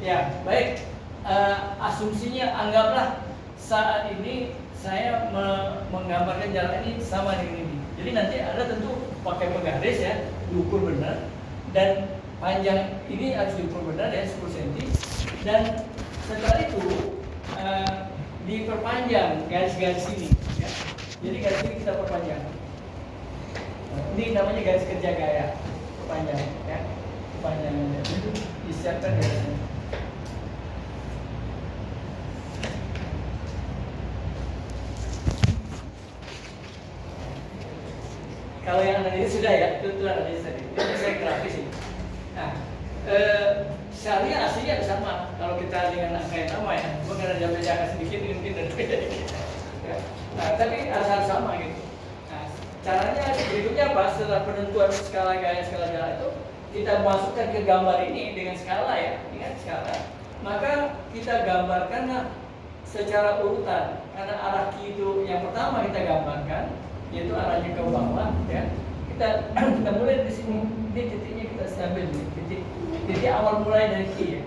ya baik. Asumsinya anggaplah saat ini saya menggambarkan jarak ini sama dengan ini. Jadi nanti ada tentu pakai penggaris ya, diukur benar, dan panjang ini harus diukur benar ya, 10 cm. Dan setelah itu diperpanjang garis-garis ini ya. Jadi garis ini kita perpanjang. Ini namanya garis kerja gaya, perpanjang ya. Perpanjangan itu disiapkan garisnya. Kalau yang analisis sudah ya, itu analisis tadi. Itu saya grafis ini. Nah, Syariah aslinya sama. Kalau kita dengan angka yang sama ya, mungkin ada beda sedikit, mungkin ada beda dikit. Ya. Nah, tapi asal sama gitu. Nah, caranya berikutnya apa? Setelah penentuan skala gaya itu, kita masukkan ke gambar ini dengan skala ya, ingat skala. Maka kita gambarkan secara urutan. Karena arah Q itu yang pertama kita gambarkan, yaitu arahnya ke bawah ya. Kita mulai di sini, ini titiknya kita ambil nih, titik awal mulai dari Q ya.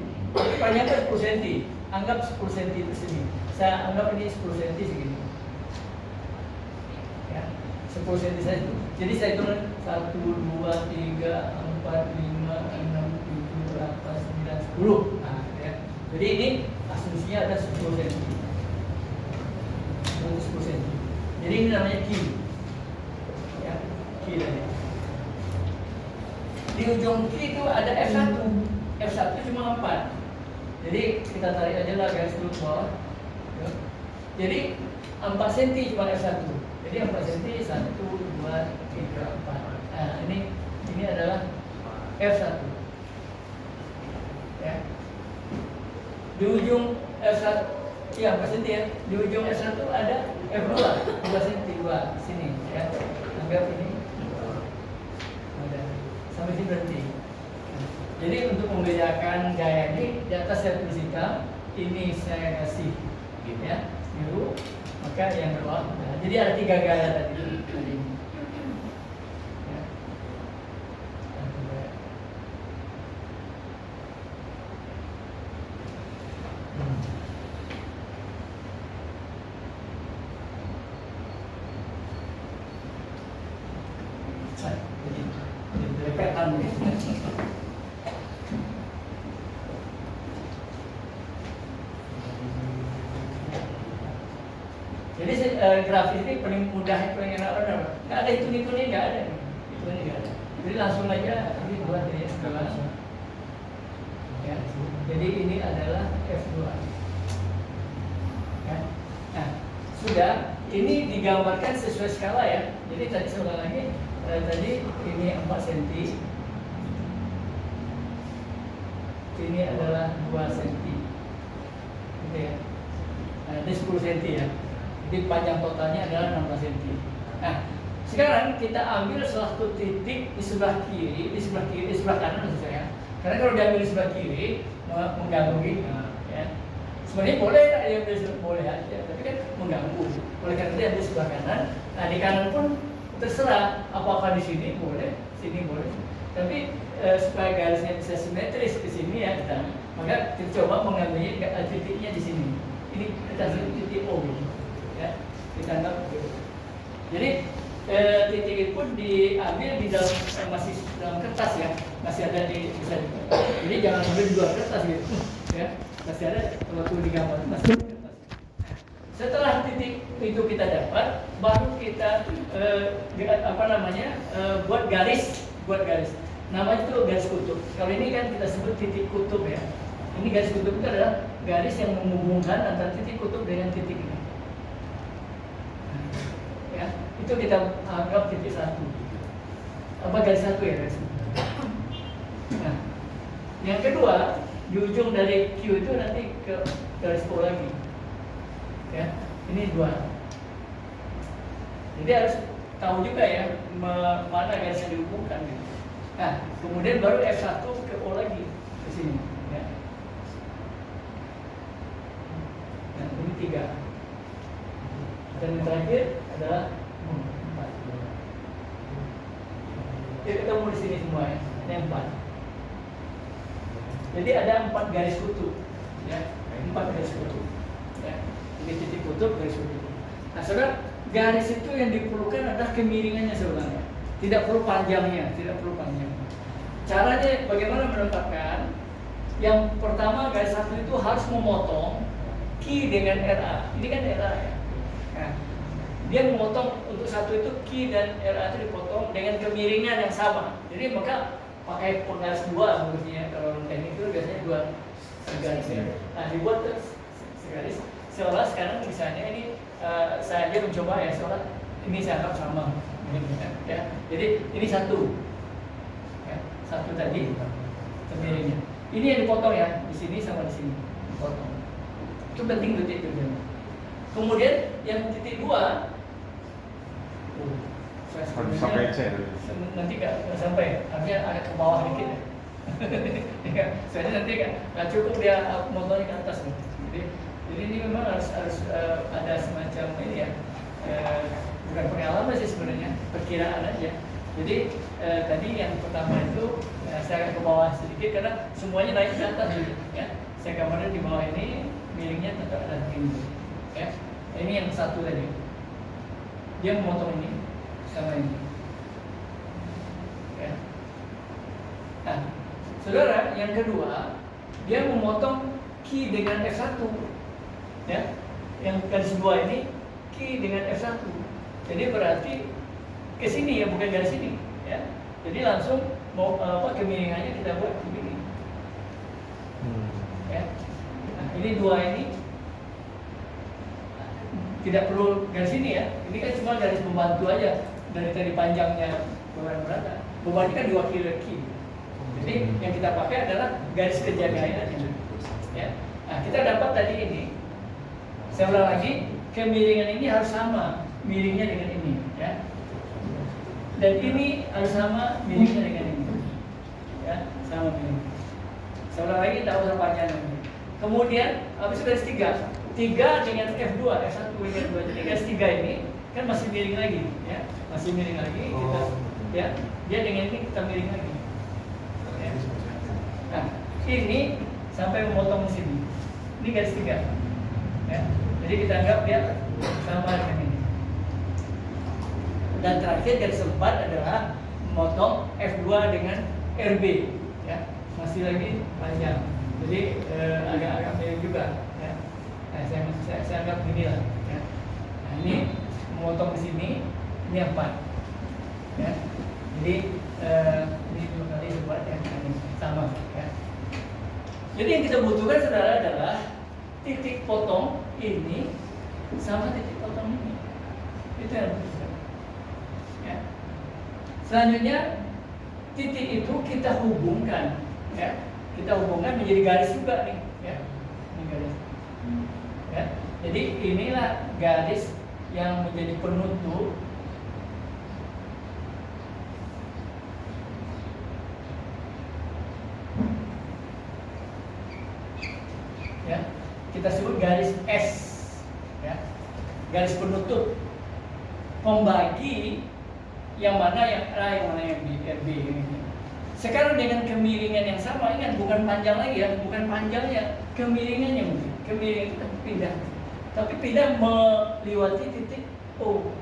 Panjangnya 10 cm, anggap 10 cm itu segini. Saya anggap ini 10 cm segini. Ya, 10 cm saja. Jadi saya tulis 1, 2, 3, 4, 5, 6, 7, 8, 9, 10. Nah, ya. Jadi ini asumsinya ada 10 cm. 10 cm. Jadi ini namanya Q. Ya, Q tadi. Di ujung Q itu ada F1. F1 cuma 4. Jadi kita tarik aja lah garis dulu ke bawah. Ya. Jadi 4 cm cuma F1. Jadi 4 cm 1, 2, 3, 4. Nah, ini adalah F1. Ya. Di ujung F1 ya 4 cm ya. Di ujung F1 ada F2, 2 cm 2 sini ya. Anggap ini ada sampai sini berhenti. Jadi untuk membedakan gaya ini di atas saya tulis hitam, ini saya kasih ya biru, maka yang bawah. Nah, jadi ada 3 gaya tadi. Ya. Jadi deketan nih. Jadi grafis ini paling mudah, paling enak benar. Nggak ada hitung-hitungnya, nggak ada. Hitungnya nggak ada. Jadi langsung aja ini buat ya sekarang. Ya. Jadi ini adalah F2. Ya. Nah, sudah. Ini digambarkan sesuai skala ya. Jadi tadi saya ulang lagi. Tadi ini 4 cm. Ini adalah 2 cm. Gitu ya. Nah, ini 10 cm ya. Jadi panjang totalnya adalah 16 cm. Nah, sekarang kita ambil suatu titik di sebelah kiri, di sebelah kanan maksud saya. Karena kalau diambil di sebelah kiri mengganggu ini, ya. Sebenarnya boleh diambil boleh aja, tapi kan mengganggu. Oleh karena dia ambil sebelah kanan. Nah, di kanan pun terserah apakah di sini boleh, sini boleh. Tapi supaya garisnya bisa simetris ke sini ya, maka kita coba mengambil titiknya di sini. Ini kita sebut titik O gitu. Ya, kita anggap begitu. Jadi titik pun diambil di dalam masih dalam kertas ya, masih ada di bisa. Jadi jangan ambil di luar kertas gitu, ya. Masih ada waktu digambar masih ada kertas. Setelah titik itu kita dapat, baru kita buat garis. Namanya itu garis kutub. Kalau ini kan kita sebut titik kutub ya. Ini garis kutub itu adalah garis yang menghubungkan antara titik kutub dengan titik ini. Ya, itu kita anggap titik 1. Apa garis 1 ya garis? Nah, yang kedua di ujung dari Q itu nanti ke garis O lagi. Ya, ini 2. Jadi harus tahu juga ya mana garis yang dihubungkan. Gitu. Nah, kemudian baru F1 ke O lagi ke sini. Ya. Nah, ini 3. Dan yang terakhir adalah 4. Jadi ketemu di sini semua ya. Ini 4. Jadi ada 4 garis kutub, ya. 4 garis kutub. Ya. Ini titik kutub, garis kutub. Nah, saudara, garis itu yang diperlukan adalah kemiringannya sebenarnya. Tidak perlu panjangnya, Caranya bagaimana menetapkan? Yang pertama garis 1 itu harus memotong Q dengan RA. Ini kan RA ya. Nah, dia memotong untuk 1 itu Q dan RA itu dipotong dengan kemiringan yang sama. Jadi maka pakai penggaris 2 menurutnya. Kalau teknik itu biasanya 2 segaris ya. Nah, dibuat segaris. Seolah sekarang misalnya ini saya aja mencoba ya, seolah ini saya anggap sama. Ya. Jadi ini satu, ya, satu tadi kemiringnya. Ini yang dipotong ya, di sini sama di sini dipotong. Itu penting titik tujuan. Kemudian yang titik 2, sampai C. nanti nggak sampai, artinya agak ke bawah dikit ya. Ya, soalnya nanti nggak cukup dia motornya ke atas nih. Jadi ini memang harus ada semacam ini ya, bukan pengalaman sih sebenarnya, perkiraan aja. Jadi tadi yang pertama itu saya agak ke bawah sedikit karena semuanya naik ke atas gitu, ya. Saya gambarnya di bawah ini miringnya tetap ada ini, ya. Ini yang satu tadi, dia memotong ini sama ini, ya. Nah, saudara, yang kedua dia memotong Q dengan F1, ya. Yang garis 2 ini Q dengan F1, jadi berarti ke sini ya, bukan garis ini, ya. Jadi langsung mau kemiringannya kita buat begini, ya. Nah, ini 2 ini tidak perlu garis ini ya, ini kan cuma garis pembantu aja dari tadi panjangnya beban berata. Beban ini kan diwakili oleh Q. Jadi yang kita pakai adalah garis kejagaannya, ya. Nah, kita dapat tadi ini. Saya ulang lagi, kemiringan ini harus sama miringnya dengan ini, ya. Dan ini harus sama miringnya dengan ini, ya, sama miring. Saya ulang lagi, tak usah panjang lagi. Kemudian habis garis 3 dengan F2, F1 dengan 2, jadi garis 3 ini kan masih miring lagi, ya, masih miring lagi. Kita, ya, dia dengan ini kita miring lagi. Ya. Nah, ini sampai memotong di sini. Ini garis 3, ya. Jadi kita anggap dia sama dengan ini. Dan terakhir garis 4 adalah memotong F2 dengan RB, ya, masih lagi panjang. Jadi agak-agak mirip juga, ya. Nah, saya anggap begini lah, ya. Nah, ini memotong di sini, ini 4, ya. Jadi ini 2 kali dibuat yang sama, ya. Jadi yang kita butuhkan saudara adalah titik potong ini sama titik potong ini. Itu yang dibutuhkan, ya. Selanjutnya titik itu kita hubungkan, ya. Kita hubungkan menjadi garis juga nih, ya. Ini garis, ya. Jadi inilah garis yang menjadi penutup ya, kita sebut garis S, ya, garis penutup pembagi yang mana yang A, yang mana yang B, RB ini. Sekarang dengan kemiringan yang sama, ingat bukan panjang lagi ya, bukan panjangnya, kemiringannya mungkin, kemiringan kita pindah, tapi pindah melewati titik O,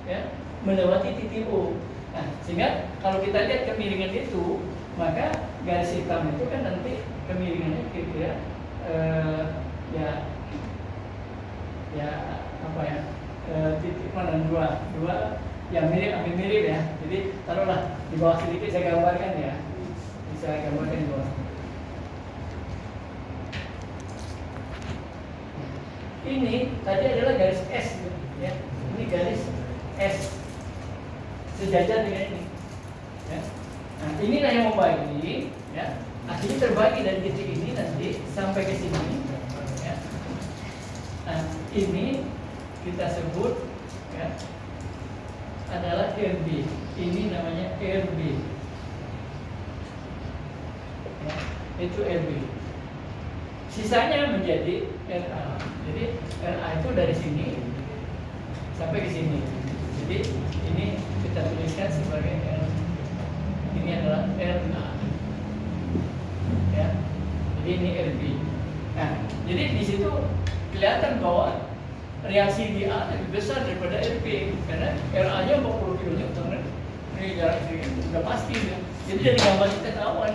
ya, melewati titik O. Nah, sehingga kalau kita lihat kemiringan itu, maka garis hitam itu kan nanti kemiringannya kira-kira ya apa ya, titik mana dua yang mirip, hampir mirip ya. Jadi taruhlah di bawah sedikit saya gambarkan ya, bisa saya gambarkan di bawah. Ini tadi adalah garis S, ya. Ini garis S sejajar dengan ini, ya. Nah, inilah yang membagi, ya. Akhirnya terbagi dari titik ini nanti sampai ke sini, ya. Nah, ini kita sebut, ya, adalah RB. Ini namanya RB, ya, itu RB. Sisanya menjadi RA. Jadi RA itu dari sini sampai ke sini. Jadi ini kita tuliskan sebagai R. Ini adalah RA, ya. Jadi ini RB. Nah, jadi di situ kelihatan bahwa reaksi di A lebih besar daripada RB karena RA-nya 40 kN. Ini jarak sedikit sudah pasti ya. Jadi dari gambar kita ketahuan,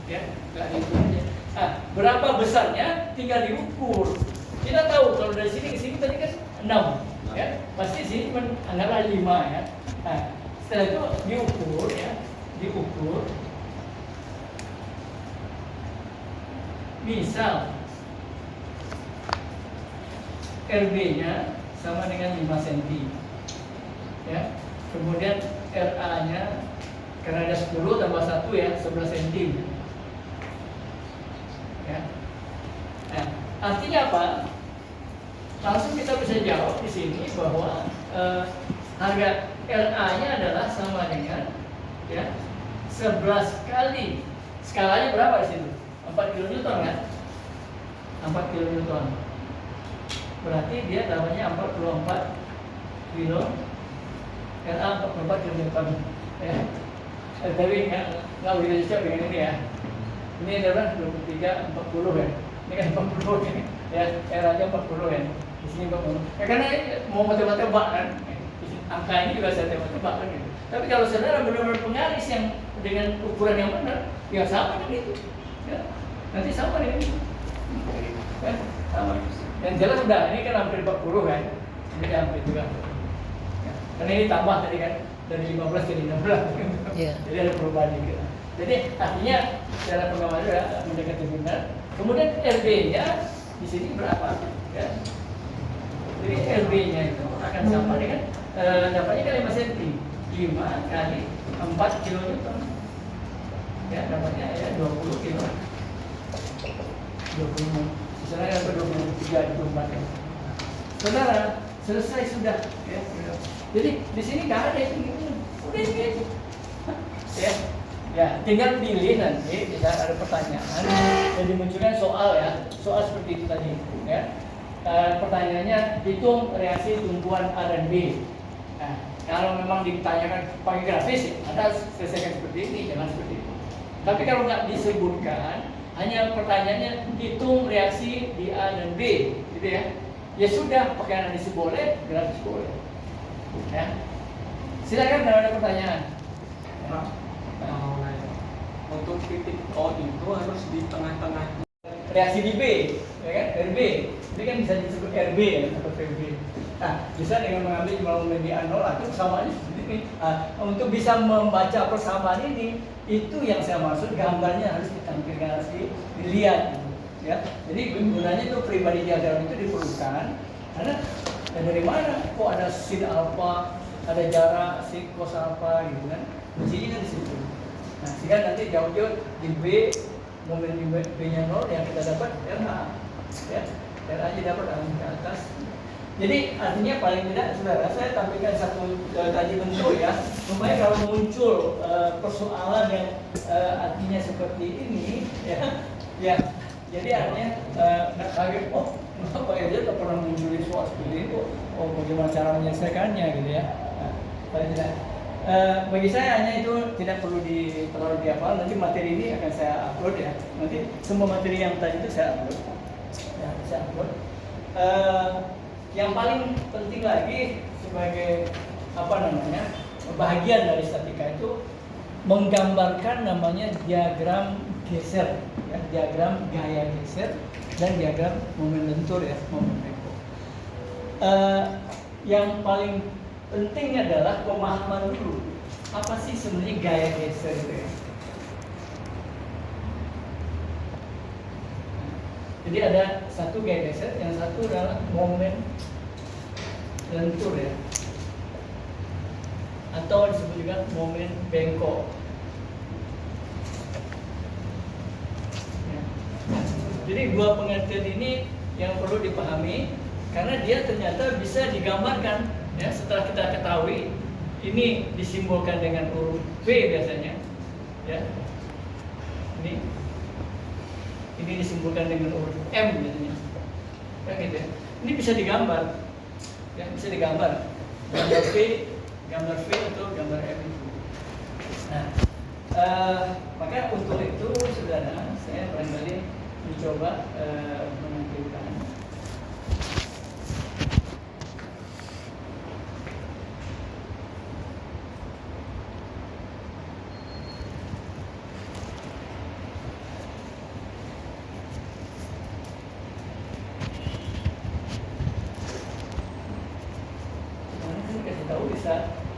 ya, nggak itu aja. Nah, berapa besarnya tinggal diukur. Kita tahu kalau dari sini ke sini tadi kan 6, ya, pasti sini cuma anggaplah 5 ya. Nah, setelah itu diukur, ya, diukur. Misal RB-nya sama dengan 5 cm, ya. Kemudian RA-nya karena ada 10 tambah 1 ya 11 cm. Ya. Nah, artinya apa? Langsung kita bisa jawab di sini bahwa harga RA-nya adalah sama dengan ya 11 kali skalanya berapa di situ? 4 kN kan? 4 kN. Berarti dia namanya 44 kilo RA 44 kN ya. Tapi nggak begitu cocok dengan ini ya. Ini adalah 23 40 ya. Ini kan 40 ya. RA-nya 40 ya. Di sini 40. Ya karena mau tebak-tebak kan. Angka ini juga saya tebak-tebak kan gitu. Tapi kalau saudara benar-benar pengalis yang dengan ukuran yang benar, ya sama dengan itu. Ya. Nanti sama dengan itu. Ya, sama. Yang jelas sudah ini kan hampir 40 kan. Ini hampir juga. Ya. Karena ini tambah tadi kan dari 15 jadi 16. Iya. Jadi ada perubahan juga. Jadi artinya secara pengamalan sudah mendekati benar. Kemudian RB-nya di sini berapa? Ya. Jadi RB-nya itu akan sama dengan dapatnya kan 5 cm. 5 kali 4 kN. Ya, dapatnya ya 20 kilo. 20. Misalnya yang ke 23 24 ya. Saudara, selesai sudah ya. Jadi di sini nggak ada itu. Udah ini aja. Ya. Ya, tinggal pilih nanti bisa ada pertanyaan dan dimunculkan soal ya. Soal seperti itu tadi ya. Pertanyaannya hitung reaksi tumbuhan A dan B. Nah, kalau memang ditanyakan pakai grafis, Anda selesaikan seperti ini, jangan seperti itu. Tapi kalau nggak disebutkan, hanya pertanyaannya hitung reaksi di A dan B, gitu ya. Ya sudah, pakai analisis boleh, grafis boleh. Ya. Silakan kalau ada pertanyaan. Ya. Untuk titik O itu harus di tengah-tengah. Reaksi di B, ya kan? RB. Ini kan bisa disebut RB ya, atau PB. Nah, bisa dengan mengambil jumlah momen di A0 atau persamaannya seperti ini. Untuk bisa membaca persamaan ini, itu yang saya maksud gambarnya harus ditampilkan, harus dilihat. Ya, jadi gunanya itu pribadi diagram itu diperlukan karena dari mana? Kok ada sin alfa, ada jarak sin cos alfa gitu kan? Kuncinya kan di situ. Nah, sehingga nanti jauh-jauh di B momen di B-nya 0 yang kita dapat RA ya, RA aja dapat ke atas. Jadi artinya paling tidak saudara saya tampilkan satu tadi bentuk ya supaya kalau muncul persoalan yang artinya seperti ini ya jadi artinya nggak kaget apa ya dia tak pernah muncul di soal seperti itu bagaimana cara menyelesaikannya gitu ya. Nah, paling tidak bagi saya hanya itu tidak perlu terlalu dihafal. Nanti materi ini akan saya upload ya. Nanti semua materi yang tadi itu saya upload. Ya, saya upload. Yang paling penting lagi sebagai bahagian dari statika itu menggambarkan namanya diagram geser, ya, diagram gaya geser dan diagram momen lentur ya, momen tempo. Yang paling penting adalah pemahaman dulu apa sih sebenarnya gaya geser itu ya. Jadi ada satu gaya geser, yang satu adalah momen lentur ya, atau disebut juga momen bengkok. Ya. Jadi dua pengertian ini yang perlu dipahami karena dia ternyata bisa digambarkan. Ya, setelah kita ketahui ini disimbolkan dengan huruf V biasanya, ya. Ini disimbolkan dengan huruf M biasanya, kan gitu ya. Ini bisa digambar, ya bisa digambar gambar V atau gambar M itu. Nah, maka untuk itu saudara saya barangkali mencoba menampilkan.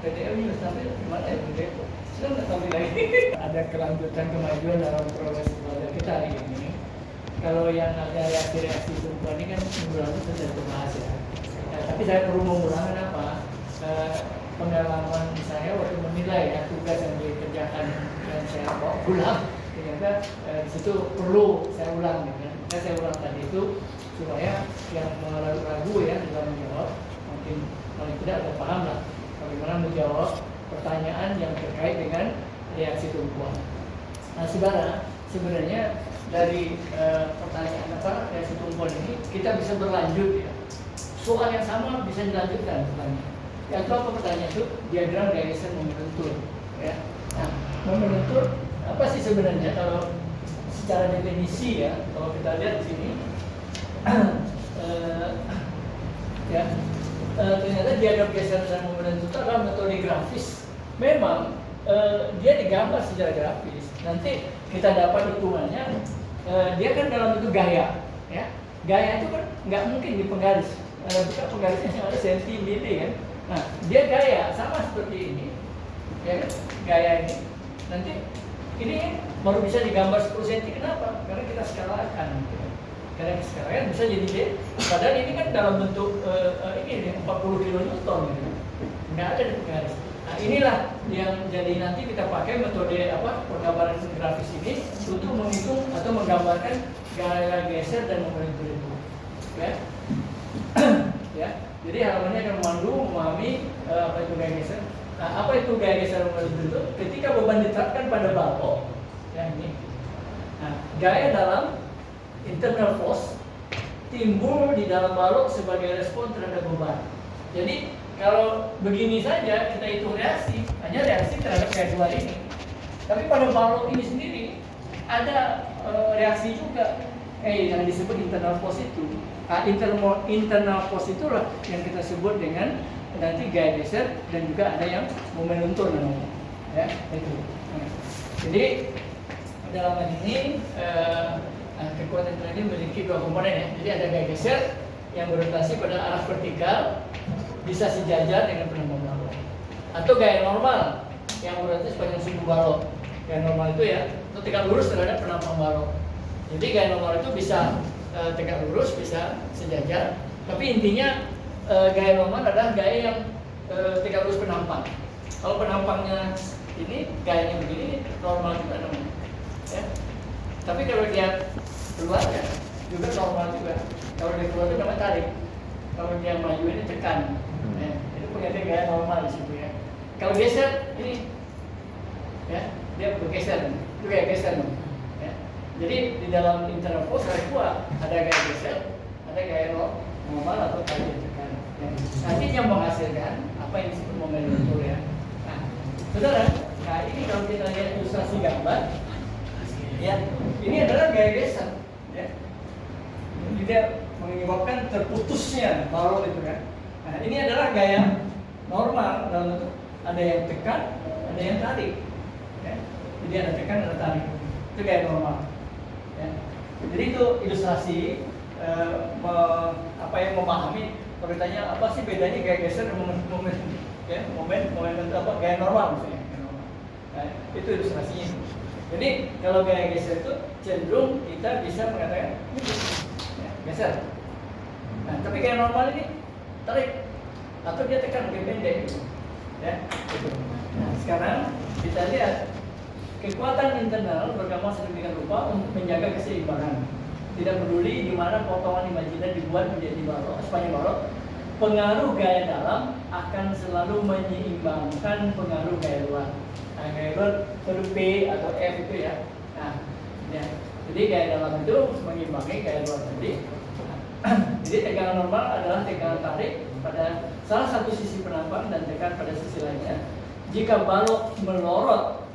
PDM juga sampai gimana ya PDM? Sudah nggak tahu lagi. Ada kelanjutan kemajuan dalam proses belajar kita hari ini. Kalau yang ada reaksi-reaksi tumbuhan ini kan minggu lalu sudah dibahas ya. Tapi saya perlu mengulangi apa? Pengalaman akan saya bawa pulang. Ternyata di situ perlu saya ulang, gitu. Nah, saya ulang tadi itu supaya yang ragu-ragu ya dalam menjawab mungkin paling tidak ada paham lah bagaimana menjawab pertanyaan yang terkait dengan reaksi tumpuan. Nah, saudara, sebenarnya dari pertanyaan reaksi tumpuan ini kita bisa berlanjut ya. Soal yang sama bisa dilanjutkan pertanyaan. Yang apa pertanyaan itu diagram gaya geser momen lentur. Ya. Nah, momen lentur apa sih sebenarnya kalau secara definisi ya, kalau kita lihat di sini ya ternyata diagram geser dan momen lentur itu adalah metode grafis. Memang dia digambar secara grafis. Nanti kita dapat hitungannya dia kan dalam bentuk gaya, ya. Gaya itu kan nggak mungkin di penggaris. Bukan penggarisnya yang ada sentimeter kan. Nah, dia gaya sama seperti ini, ya kan? Gaya ini. Nanti ini baru bisa digambar 10 cm. Kenapa? Karena kita skalakan. Karena kita skalakan bisa jadi D. Padahal ini kan dalam bentuk ini 40 kN gitu. Nggak ada di penggaris. Nah, inilah yang jadi nanti kita pakai metode penggambaran grafis ini untuk menghitung atau menggambarkan gaya geser dan momen lentur itu. Ya. Ya. Jadi halamannya akan memahami apa itu gaya geser. Nah, apa itu gaya geser momen lentur itu? Ketika beban diterapkan pada balok, ya ini. Nah, gaya dalam internal force timbul di dalam balok sebagai respon terhadap beban. Jadi kalau begini saja kita hitung reaksi, hanya reaksi terhadap gaya luar ini. Tapi pada balok ini sendiri ada reaksi juga, yang disebut internal force itu. Nah, internal force itulah yang kita sebut dengan nanti gaya geser dan juga ada yang momen lentur namanya. Ya, itu. Nah, jadi dalam hal ini kekuatan ini memiliki dua komponen ya. Jadi ada gaya geser yang berotasi pada arah vertikal, bisa sejajar dengan penampang balok, atau gaya normal yang berarti sepanjang sumbu balok. Gaya normal itu ya, itu tegak lurus terhadap penampang balok. Jadi gaya normal itu bisa tegak lurus, bisa sejajar. Tapi intinya gaya normal adalah gaya yang tegak lurus penampang. Kalau penampangnya ini, gayanya begini, normal juga namanya. Ya. Tapi kalau dia keluar ya, juga normal juga. Kalau dia keluar itu namanya tarik. Kalau dia maju ini tekan. Ya, itu pengertian gaya normal di situ ya. Kalau geser ini, ya dia bergeser, itu gaya geser. Ya. Jadi di dalam internal force ada dua, ada gaya geser, ada gaya normal atau tarik tekan. Ya. Nanti yang menghasilkan apa yang disebut momen lentur ya. Nah, saudara, nah ini kalau kita lihat ilustrasi gambar, ya ini adalah gaya geser. Ya. Jadi dia menyebabkan terputusnya balok itu kan. Nah, ini adalah gaya normal dalam bentuk ada yang tekan, ada yang tarik. Ya. Jadi ada tekan, ada tarik. Itu gaya normal. Ya. Jadi itu ilustrasi memahami kalau ditanya apa sih bedanya gaya geser dan momen ya, momen apa gaya normal maksudnya. Nah, itu ilustrasinya. Jadi kalau gaya geser itu cenderung kita bisa mengatakan ya, geser. Nah, tapi gaya normal ini tarik atau dia tekan lebih pendek, ya. Gitu. Nah, sekarang kita lihat kekuatan internal bergambar sedemikian rupa untuk menjaga keseimbangan. Tidak peduli di mana potongan imajiner dibuat menjadi balok, sepanjang balok, pengaruh gaya dalam akan selalu menyeimbangkan pengaruh gaya luar. Nah, gaya luar itu P atau F itu ya. Nah, ya. Jadi gaya dalam itu mengimbangi gaya luar tadi. Jadi tegangan normal adalah tegangan tarik pada salah satu sisi penampang dan tekan pada sisi lainnya. Jika balok melorot,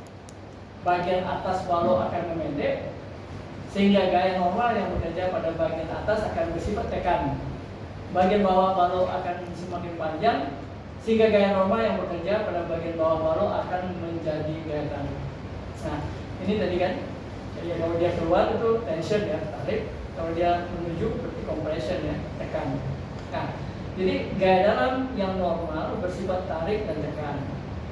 bagian atas balok akan memendek, sehingga gaya normal yang bekerja pada bagian atas akan bersifat tekan. Bagian bawah balok akan semakin panjang, sehingga gaya normal yang bekerja pada bagian bawah balok akan menjadi gaya tarik. Nah, ini tadi kan, jadi kalau dia keluar itu tension ya, tarik. Kalau dia menuju berarti compression ya, tekan. Nah, jadi gaya dalam yang normal bersifat tarik dan tekan.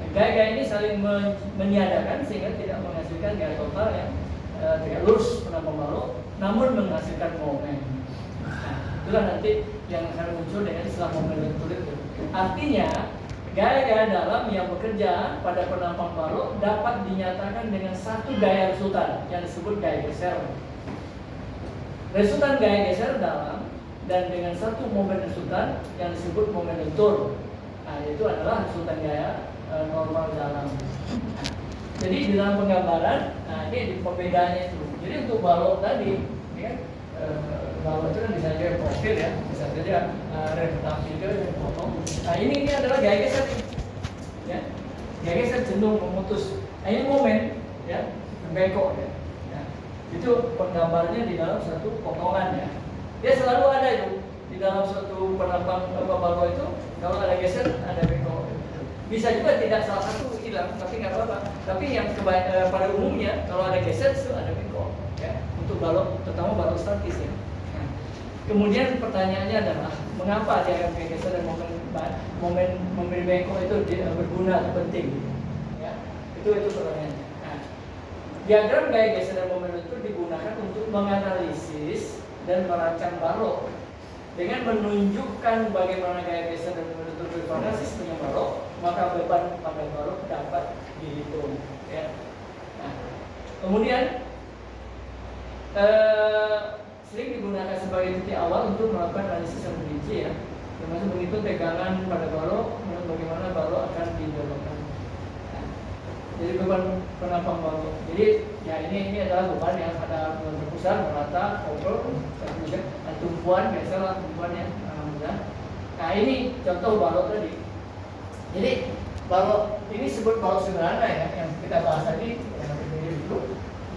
Gaya-gaya ini saling meniadakan sehingga tidak menghasilkan gaya total yang tegak lurus penampang balok, namun menghasilkan momen. Nah, itulah nanti yang akan muncul dengan istilah momen lentur itu. Artinya Gaya-gaya dalam yang bekerja pada penampang balok dapat dinyatakan dengan satu gaya resultan yang disebut gaya geser. Resultan gaya geser dalam dan dengan satu momen resultan yang disebut momen lentur. Nah, itu adalah resultan gaya normal dalam. Nah, jadi di dalam penggambaran, nah ini pembedaannya itu. Jadi untuk balok tadi, ini kan balok itu kan bisa saja profil ya, bisa saja refleksi itu potong. Nah ini adalah gaya geser, ya. Gaya geser cenderung memutus. Nah ini momen, ya, bengkok ya. Nah, itu penggambarnya di dalam satu potongan ya. Dia selalu ada itu di dalam suatu penampang balok itu. Kalau ada geser, ada bengkok. Bisa juga tidak salah satu hilang, tapi nggak apa-apa. Tapi yang pada umumnya kalau ada geser itu ada bengkok, ya. Untuk balok, terutama balok statis ya. Nah, kemudian pertanyaannya adalah mengapa diagram gaya geser dan momen bengkok itu berguna penting? Ya, itu pertanyaannya. Nah, diagram gaya geser dan momen itu digunakan untuk menganalisis dan merancang balok dengan menunjukkan bagaimana gaya geser dan momen itu bervariasi dengan balok, maka beban pada balok dapat dihitung. Ya. Nah, kemudian sering digunakan sebagai titik awal untuk melakukan analisis yang rinci ya, termasuk menghitung tegangan pada balok dan bagaimana balok akan dibelokkan. Nah, jadi beban penampang balok. Jadi ya ini adalah beban yang ada berpusat, merata, oval, kemudian tumpuan, biasalah tumpuannya mudah. Nah ini contoh balok tadi. Jadi balok ini sebut balok sederhana ya, yang kita bahas tadi yang itu.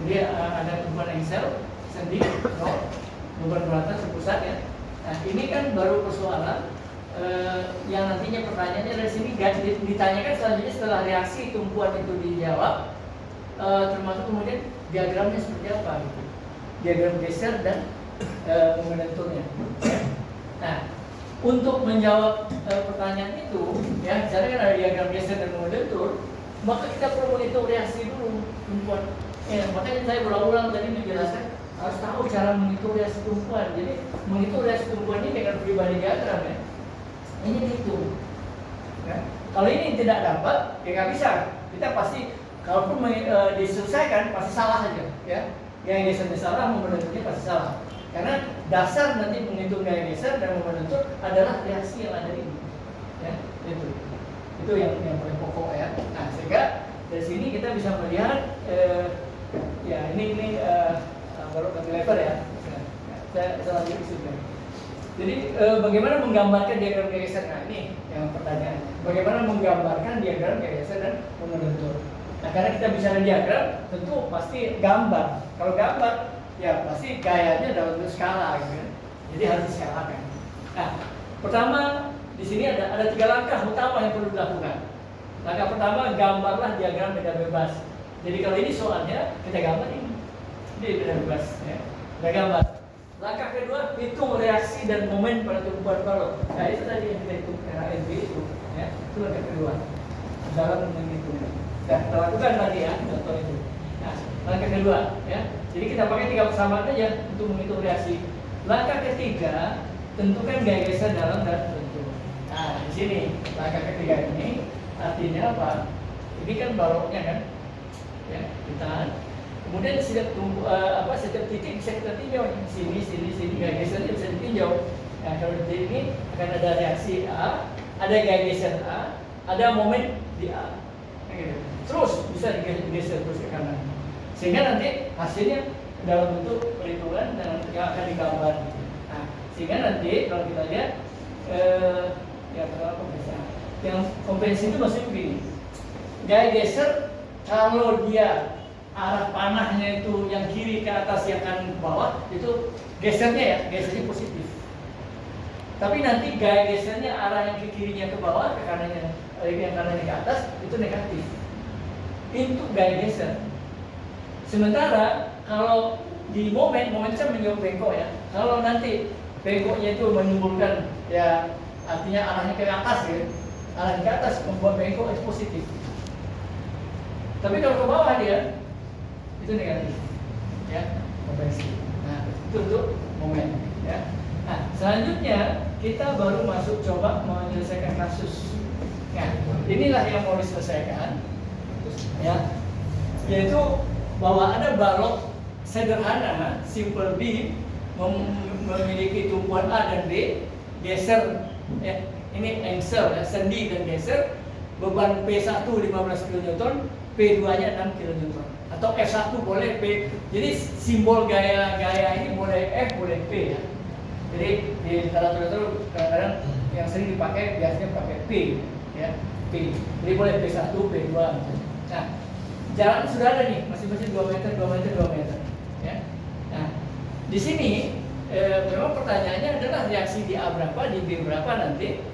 Jadi ada tumpuan engsel, sendi, beban merata, terpusat ya. Nah ini kan baru persoalan yang nantinya pertanyaannya dari sini ditanyakan selanjutnya setelah reaksi tumpuan itu dijawab, termasuk kemudian diagramnya seperti apa gitu. Diagram geser dan momentumnya. Nah, untuk menjawab pertanyaan itu, ya, misalnya kan ada diagram geser dan momentum, maka kita perlu menghitung reaksi dulu tumpuan. Ya, makanya saya berulang-ulang tadi menjelaskan harus tahu cara menghitung reaksi tumpuan. Jadi menghitung reaksi tumpuan ini dengan pribadi diagram ya. Ini dihitung. Ya. Kalau ini tidak dapat, ya nggak bisa. Kita pasti, kalaupun diselesaikan pasti salah aja, ya. Gaya gesernya salah, momentumnya pasti salah. Karena dasar nanti menghitung gaya geser dan momentum adalah reaksi yang ada ini, ya. Itu yang paling pokok ya. Nah, sehingga dari sini kita bisa melihat, ya ini baru level ya. Saya lanjut ke sini. Jadi bagaimana menggambarkan diagram gaya geser? Nah ini yang pertanyaan. Bagaimana menggambarkan diagram gaya geser dan momentum? Nah karena kita bicara diagram, tentu pasti gambar. Kalau gambar, ya pasti gayanya dalam bentuk skala, gitu kan? Jadi harus diskalakan. Nah pertama di sini ada 3 langkah utama yang perlu dilakukan. Langkah pertama, gambarlah diagram beda bebas. Jadi kalau ini soalnya kita gambar ini beda bebas, ya. Kita gambar. Langkah kedua, hitung reaksi dan momen pada tumpuan balok. Nah itu tadi yang kita hitung RANB itu, ya. Itu langkah kedua dalam menghitungnya. Nah, kita lakukan tadi ya contoh itu. Nah, langkah kedua, ya. Jadi kita pakai 3 persamaan aja untuk menghitung reaksi. Langkah ketiga, tentukan gaya geser dalam dan bentuk. Nah, di sini langkah ketiga ini artinya apa? Ini kan baloknya kan, ya. Ditahan. Kemudian setiap titik bisa kita tinjau, sini, gaya gesernya bisa ditinjau. Nah, kalau di sini akan ada reaksi A, ada gaya geser A, ada momen di A. Nah, gitu. Terus bisa digeser terus ke kanan. Sehingga nanti hasilnya dalam bentuk perhitungan dan yang akan digambar. Nah, sehingga nanti kalau kita lihat, ya pertama kompensi. Yang kompensi itu maksudnya begini. Gaya geser kalau dia arah panahnya itu yang kiri ke atas, yang kanan ke bawah, itu gesernya positif. Tapi nanti gaya gesernya arah yang ke kirinya ke bawah, ke kanannya, yang kanannya ke atas, itu negatif. Itu gaya geser. Sementara kalau di momen saya menjauh bengkok ya. Kalau nanti bengkoknya itu menimbulkan, ya artinya arahnya ke atas ya, arahnya ke atas membuat bengkok itu positif. Tapi kalau ke bawah dia itu negatif, ya, kompensi. Nah, itu untuk momen, ya. Nah, selanjutnya kita baru masuk coba menyelesaikan kasus. Nah, inilah yang mau diselesaikan, ya, yaitu bahwa ada balok sederhana, simple beam memiliki tumpuan A dan B, geser, ya, ini angsel, ya, sendi dan geser, beban P1 15 kN, P2-nya 6 kN, atau F1 boleh P. Jadi simbol gaya ini boleh F, boleh P, ya. Jadi di literatur kadang-kadang yang sering dipakai biasanya pakai P, ya, P. Jadi boleh P1, P2. Nah, jalan sudah ada nih, masing-masing 2 meter, 2 meter, 2 meter, ya. Nah, di sini memang pertanyaannya adalah reaksi di A berapa, di B berapa nanti,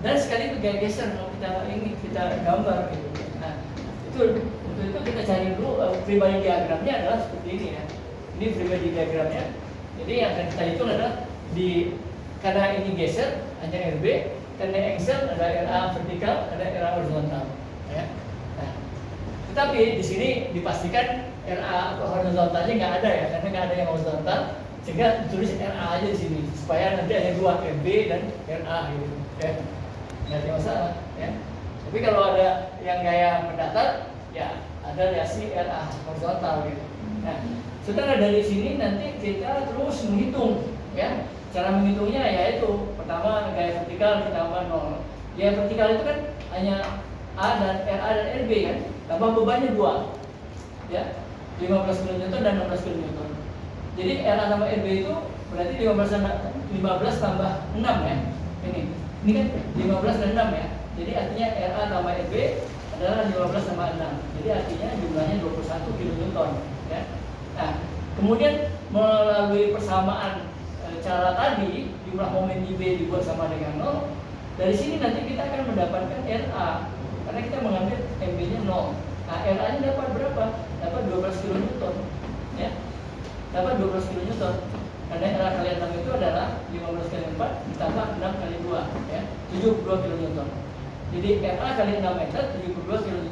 dan sekali itu gaya geser kalau kita gambar gitu. Nah, untuk itu kita cari dulu pribadi diagramnya adalah seperti ini, ya. Ini pribadi diagramnya. Jadi yang akan kita hitung adalah karena ini geser hanya RB, karena angsel ada RA vertikal, ada RA horizontal, ya. Nah, tetapi di sini dipastikan RA atau horizontalnya nggak ada, ya, karena nggak ada yang horizontal, sehingga ditulis RA aja di sini supaya nanti ada 2 RB dan RA gitu, ya. Nggak ada masalah, ya. Tapi kalau ada yang gaya mendatar, ya ada reaksi RA horizontal gitu. Nah, setelah dari sini nanti kita terus menghitung, ya. Cara menghitungnya yaitu pertama gaya vertikal kita tambah 0. Gaya vertikal itu kan hanya A dan RA dan RB kan, tambah bebannya 2, ya, 15 kN dan 16 kN. Jadi RA tambah RB itu berarti 15 tambah 6, ya. Ini kan 15 dan 6, ya. Jadi artinya RA tambah RB adalah 15 tambah 6. Jadi artinya jumlahnya 21 kN, ya. Nah, kemudian melalui persamaan cara tadi, jumlah momen di B dibuat sama dengan 0. Dari sini nanti kita akan mendapatkan RA karena kita mengambil MB-nya 0. Nah, RA-nya dapat berapa? Dapat 12 kN, ya. Dapat 12 kN. Karena RA kali 6 itu adalah 15 kali 4 ditambah 6 kali 2, ya, 72 kN. Jadi RA kali 6 meter, 72 kN.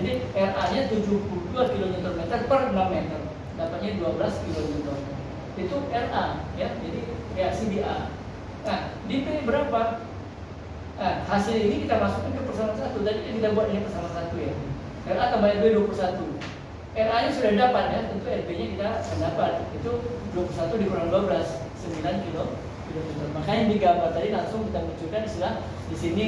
Jadi RA-nya 72 kN per 6 meter. Dapatnya 12 kN. Itu RA, ya. Jadi reaksi di A. Nah, di B berapa? Nah, hasil ini kita masukkan ke persamaan 1. Tadi kita buat ini persamaan 1, ya. RA tambah RB 21. RA-nya sudah dapat, ya. Tentu RB-nya kita akan dapat. Itu 21 dikurang 12, 9 kN. Makanya di gambar tadi langsung kita munculkan istilah di sini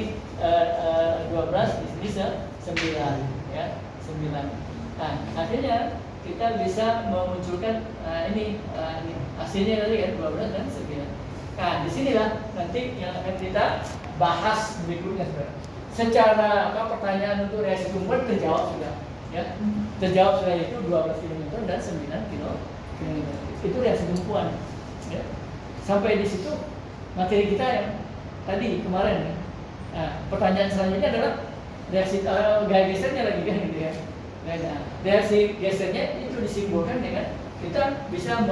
12, di sini 9, ya, 9. Nah, akhirnya kita bisa memunculkan ini hasilnya tadi kan 12 dan 9. Nah, disinilah nanti yang akan kita bahas berikutnya, saudara. Secara pertanyaan untuk reaksi tumbuhan terjawab sudah, ya. Terjawab sudah, itu 12 kN dan 9 kN. Itu reaksi tumbuhan, ya. Sampai di situ materi kita yang tadi kemarin, ya. Nah, pertanyaan selanjutnya adalah reaksi gaya gesernya lagi kan gitu, ya. Nah, reaksi gesernya itu disimbolkan dengan kita bisa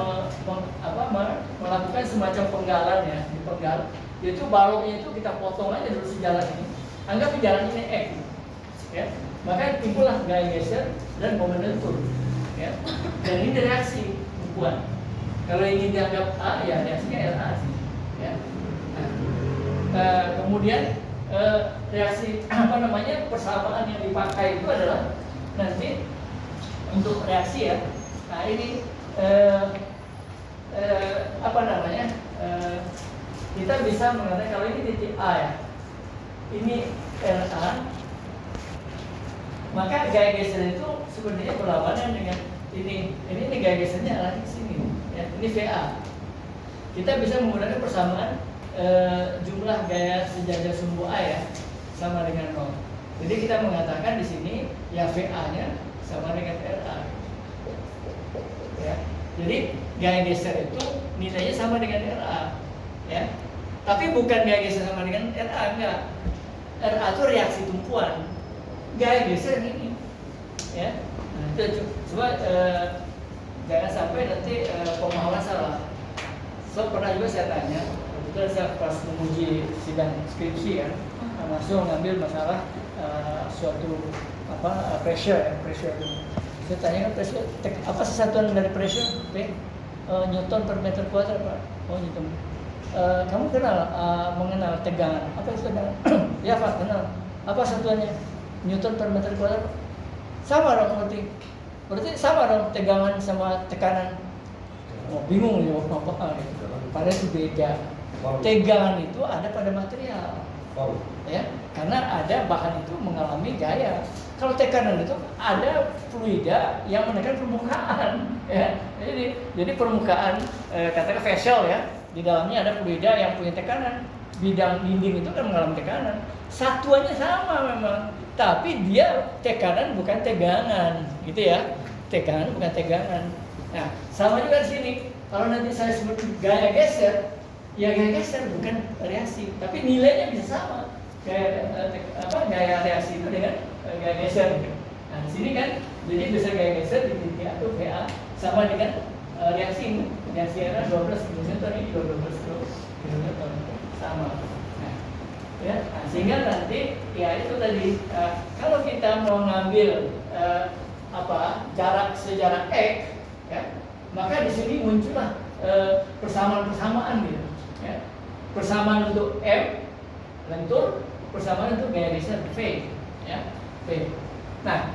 melakukan semacam penggalan, ya, dipenggal. Yaitu baloknya itu kita potong aja dulu sejalan ini. Anggap jalan ini X, ya. Maka timbullah gaya geser dan momentum, ya. Dan ini reaksi tumpuan. Kalau ingin dianggap A, ya reaksinya RA sih, ya. Nah, kemudian reaksi persamaan yang dipakai itu adalah nanti untuk reaksi, ya. Nah, ini kita bisa mengatakan kalau ini titik A, ya, ini RA, maka gaya geser itu sebenarnya berlawanan dengan ini gaya gesernya arah ke sini, ya. Ini VA. Kita bisa menggunakan persamaan jumlah gaya sejajar sumbu A, ya, sama dengan 0. Jadi kita mengatakan di sini ya VA-nya sama dengan RA, ya. Jadi gaya geser itu nilainya sama dengan RA, ya. Tapi bukan gaya geser sama dengan RA, enggak. RA itu reaksi tumpuan. Gaya geser ini, ya. Nah, itu coba jangan sampai nanti pemahaman salah. So pernah juga saya tanya, kebetulan saya pas menguji sidang skripsi, ya, langsung ngambil masalah suatu pressure itu. Saya tanya kan pressure, apa sih satuan dari pressure? P, Newton per meter kuadrat, Pak. Oh, Newton. Kamu mengenal tegangan? Apa itu tegangan? Ya, Pak, kenal. Apa satuannya? Newton per meter kuadrat. Sama dong berarti sama dong tegangan sama tekanan. Oh, bingung nih apa gitu. Padahal itu beda. Tegangan itu ada pada material. Ya, karena ada bahan itu mengalami gaya. Kalau tekanan itu ada fluida yang menekan permukaan. Ya, jadi permukaan katakan vessel ya, di dalamnya ada fluida yang punya tekanan. Bidang dinding itu kan mengalami tekanan. Satuannya sama memang, tapi dia tekanan bukan tegangan, gitu ya. Tekanan bukan tegangan. Nah, sama juga di sini. Kalau nanti saya sebut gaya geser, ya gaya geser bukan reaksi, tapi nilainya bisa sama. Gaya reaksi itu dengan gaya geser. Nah, di sini kan, jadi bisa gaya geser di titik A atau VA sama dengan reaksi ini. Reaksi era 12 kN, ini 12 kN. Sama. Nah, ya, sehingga nanti ya itu tadi kalau kita mau ngambil jarak sejarak X, ya, maka di sini muncullah persamaan-persamaan gitu. Ya. Persamaan untuk M lentur, persamaan untuk gaya geser V, ya, V. Nah,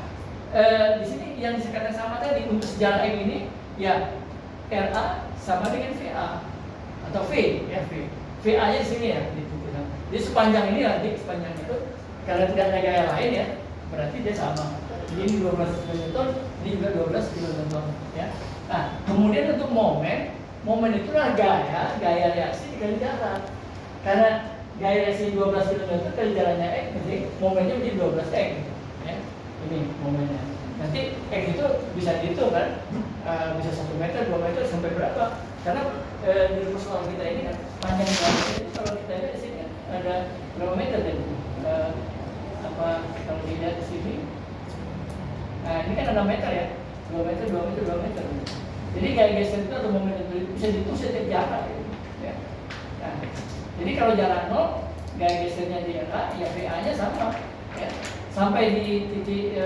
di sini yang dikatakan sama tadi untuk sejarak M ini ya RA sama dengan VA atau V, ya V. VA-nya di sini ya, jadi sepanjang ini nanti sepanjang itu karena tidak ada gaya lain ya, berarti dia sama. Jadi ini 12 kN, ini juga 12 kN, ya. Nah, kemudian untuk momen itu adalah gaya reaksi dikali jarak. Karena gaya reaksi 12 kN kali jaraknya X, jadi momennya menjadi 12X, ya. Ini momennya. Nanti X itu bisa dihitung kan, bisa 1 meter, 2 meter sampai berapa? Karena di persoalan kita ini kan panjang banget. Jadi kalau kita lihat di sini kan ada berapa meter tadi? Kalau dilihat di sini, nah ini kan ada meter ya, 2 meter, 2 meter, 2 meter. Jadi gaya geser itu atau momen itu bisa dihitung setiap jarak, ya. Nah, jadi kalau jarak 0, gaya gesernya di RA, ya VA-nya sama, ya. Sampai di titik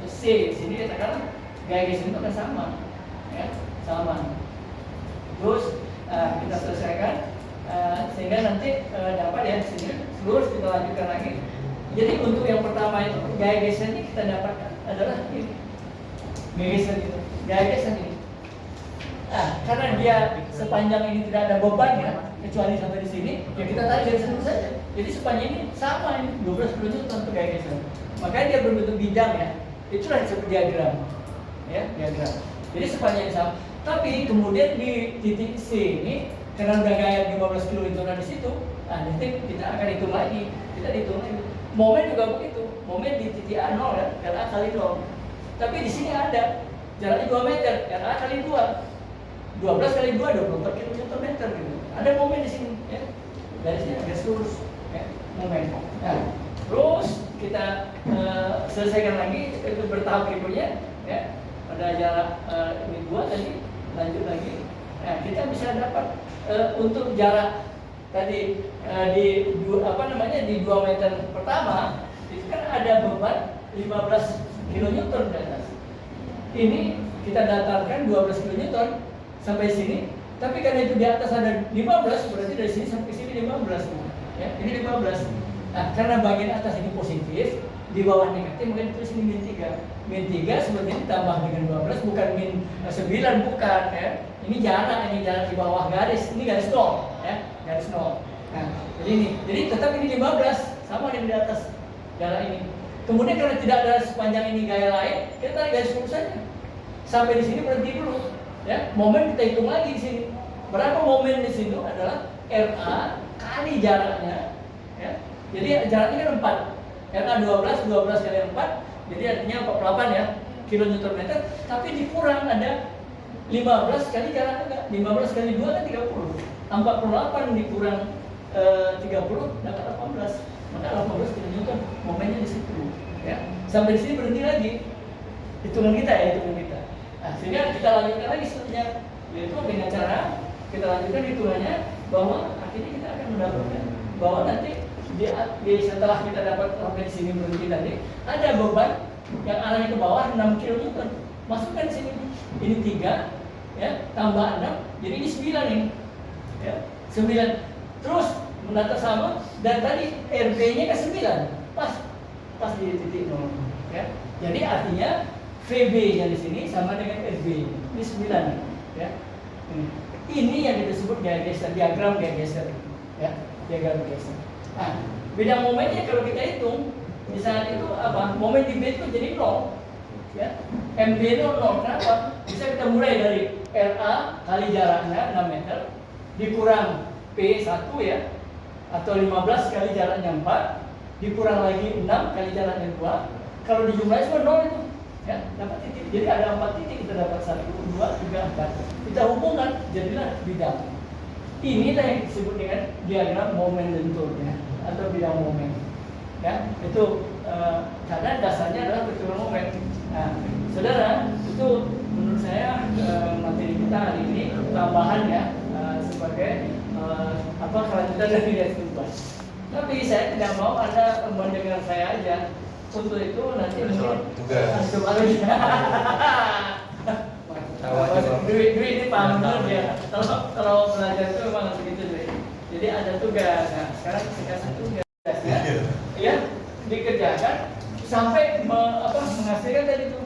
C sini katakan gaya geser itu akan sama, ya, sama. Terus kita selesaikan sehingga nanti dapat ya di sini. Terus kita lanjutkan lagi. Jadi untuk yang pertama itu gaya geser ini kita dapatkan adalah ini, gaya geser itu, gaya geser ini. Nah, karena dia sepanjang ini tidak ada beban ya, kecuali sampai di sini, ya kita tarik dari sini saja. Jadi sepanjang ini sama ini 12 kN untuk gaya geser. Makanya dia berbentuk bidang ya. Itulah disebut diagram, ya diagram. Jadi sepanjang sama. Tapi kemudian di titik C ini karena udah gaya 15 kN di situ, nah nanti kita akan hitung lagi. Kita hitung lagi. Momen juga begitu. Momen di titik A0 ya, RA kali 0. Tapi di sini ada jaraknya 2 meter, RA kali 2. 12 kali 2 24 kN gitu. Ada momen di sini ya. Dari sini ada lurus ya, momen. Nah, terus kita selesaikan lagi itu bertahap berikutnya ya. Pada jarak ini 2 tadi lanjut lagi. Nah, kita bisa dapat untuk jarak tadi di 2 meter pertama itu kan ada beban 15 kN di atas. Ini kita datarkan 12 kN sampai sini, tapi karena itu di atas ada 15, berarti dari sini sampai sini 15. Ya, ini 15. Nah, karena bagian atas ini positif, di bawah negatif, mungkin tulis ini min 3. Min 3 sebenarnya ditambah dengan 12, bukan min 9, bukan ya. Ini jarak di bawah garis, ini garis 0 ya, garis 0. Nah, jadi tetap ini 15, sama dengan di atas jarak ini. Kemudian karena tidak ada sepanjang ini gaya lain, kita tarik garis lurus saja. Sampai di sini berhenti dulu. Ya, momen kita hitung lagi di sini. Berapa momen di sini adalah RA kali jaraknya. Ya. Jadi jaraknya kan 4. RA 12 kali 4, jadi artinya 48 ya, kN/meter, tapi dikurang ada 15 kali jaraknya, 15 kali 2 kan 30. 48 dikurang 30 dapat 18. Maka 18 kN momennya di situ. Ya. Sampai di sini berhenti lagi. Hitungan kita ya, hitungan kita. Nah, sehingga kita lanjutkan lagi selanjutnya, yaitu dengan cara kita lanjutkan hitungannya bahwa akhirnya kita akan mendapatkan bahwa nanti setelah kita dapat sampai di sini berhenti tadi, ada beban yang arahnya ke bawah 6 kN. Masukkan di sini. Ini 3 ya, tambah 6, jadi ini 9 ini. Ya, 9. Terus mendatar sama dan tadi RB-nya ke 9. pas di titik 0 ya. Jadi artinya VB-nya di sini sama dengan FB. Ini 9 ya. Ini yang kita sebut gaya geser, diagram gaya geser ya, diagram gaya geser. Nah, bidang momennya kalau kita hitung di saat itu apa? Momen di B itu jadi 0 ya. MB itu 0. Kenapa? Bisa kita mulai dari RA kali jaraknya 6 meter dikurang P1 ya, atau 15 kali jaraknya 4 dikurang lagi 6 kali jaraknya 2. Kalau dijumlahin semua 0 itu ya, dapat titik. Jadi ada 4 titik, kita dapat 1, 2, 3, 4. Kita hubungkan jadilah bidang. Inilah yang disebut dengan diagram momen lenturnya atau bidang momen ya. Itu karena dasarnya adalah perhitungan momen. Nah, saudara, itu menurut saya materi kita hari ini tambahan ya, sebagai kelanjutan dari S2. Tapi saya tidak mau Anda mendengar saya aja. Untuk itu nanti mungkin coba lagi. Duit ini paham benar ya. Kalau belajar itu memang begitu duit. Jadi ada tugas. Nah, sekarang saya kasih tugas ya, dikerjakan sampai menghasilkan tadi itu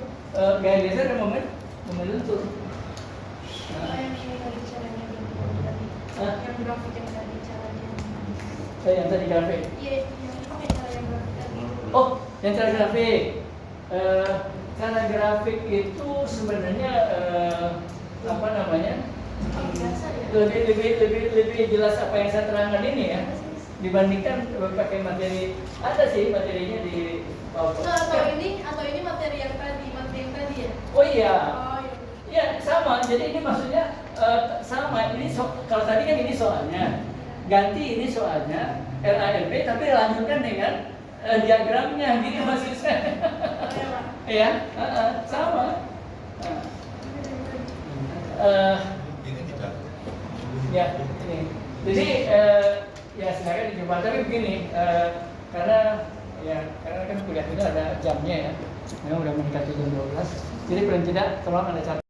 gaya geser dan momen lentur. Yang ini tadi caranya yang grafik yang tadi caranya. Yang tadi grafik. Iya, yang ini cara yang grafik tadi. Oh, yang cara grafik. Cara grafik itu sebenarnya apa namanya? Lebih jelas apa yang saya terangkan ini ya, dibandingkan pakai materi. Ada sih materinya di PowerPoint. Atau ini materi yang tadi ya? Oh iya. Oh iya. Ya sama. Jadi ini maksudnya sama. Ini kalau tadi kan ini soalnya, ganti ini soalnya RALB, tapi lanjutkan dengan diagramnya, gini maksud saya. Ya, sama. Ini tidak. Ya, ini. Jadi ya silakan dicoba. Tapi begini, karena kan kuliah kita ada jamnya ya. Memang udah mendekati jam 12. Jadi paling tidak tolong Anda catat.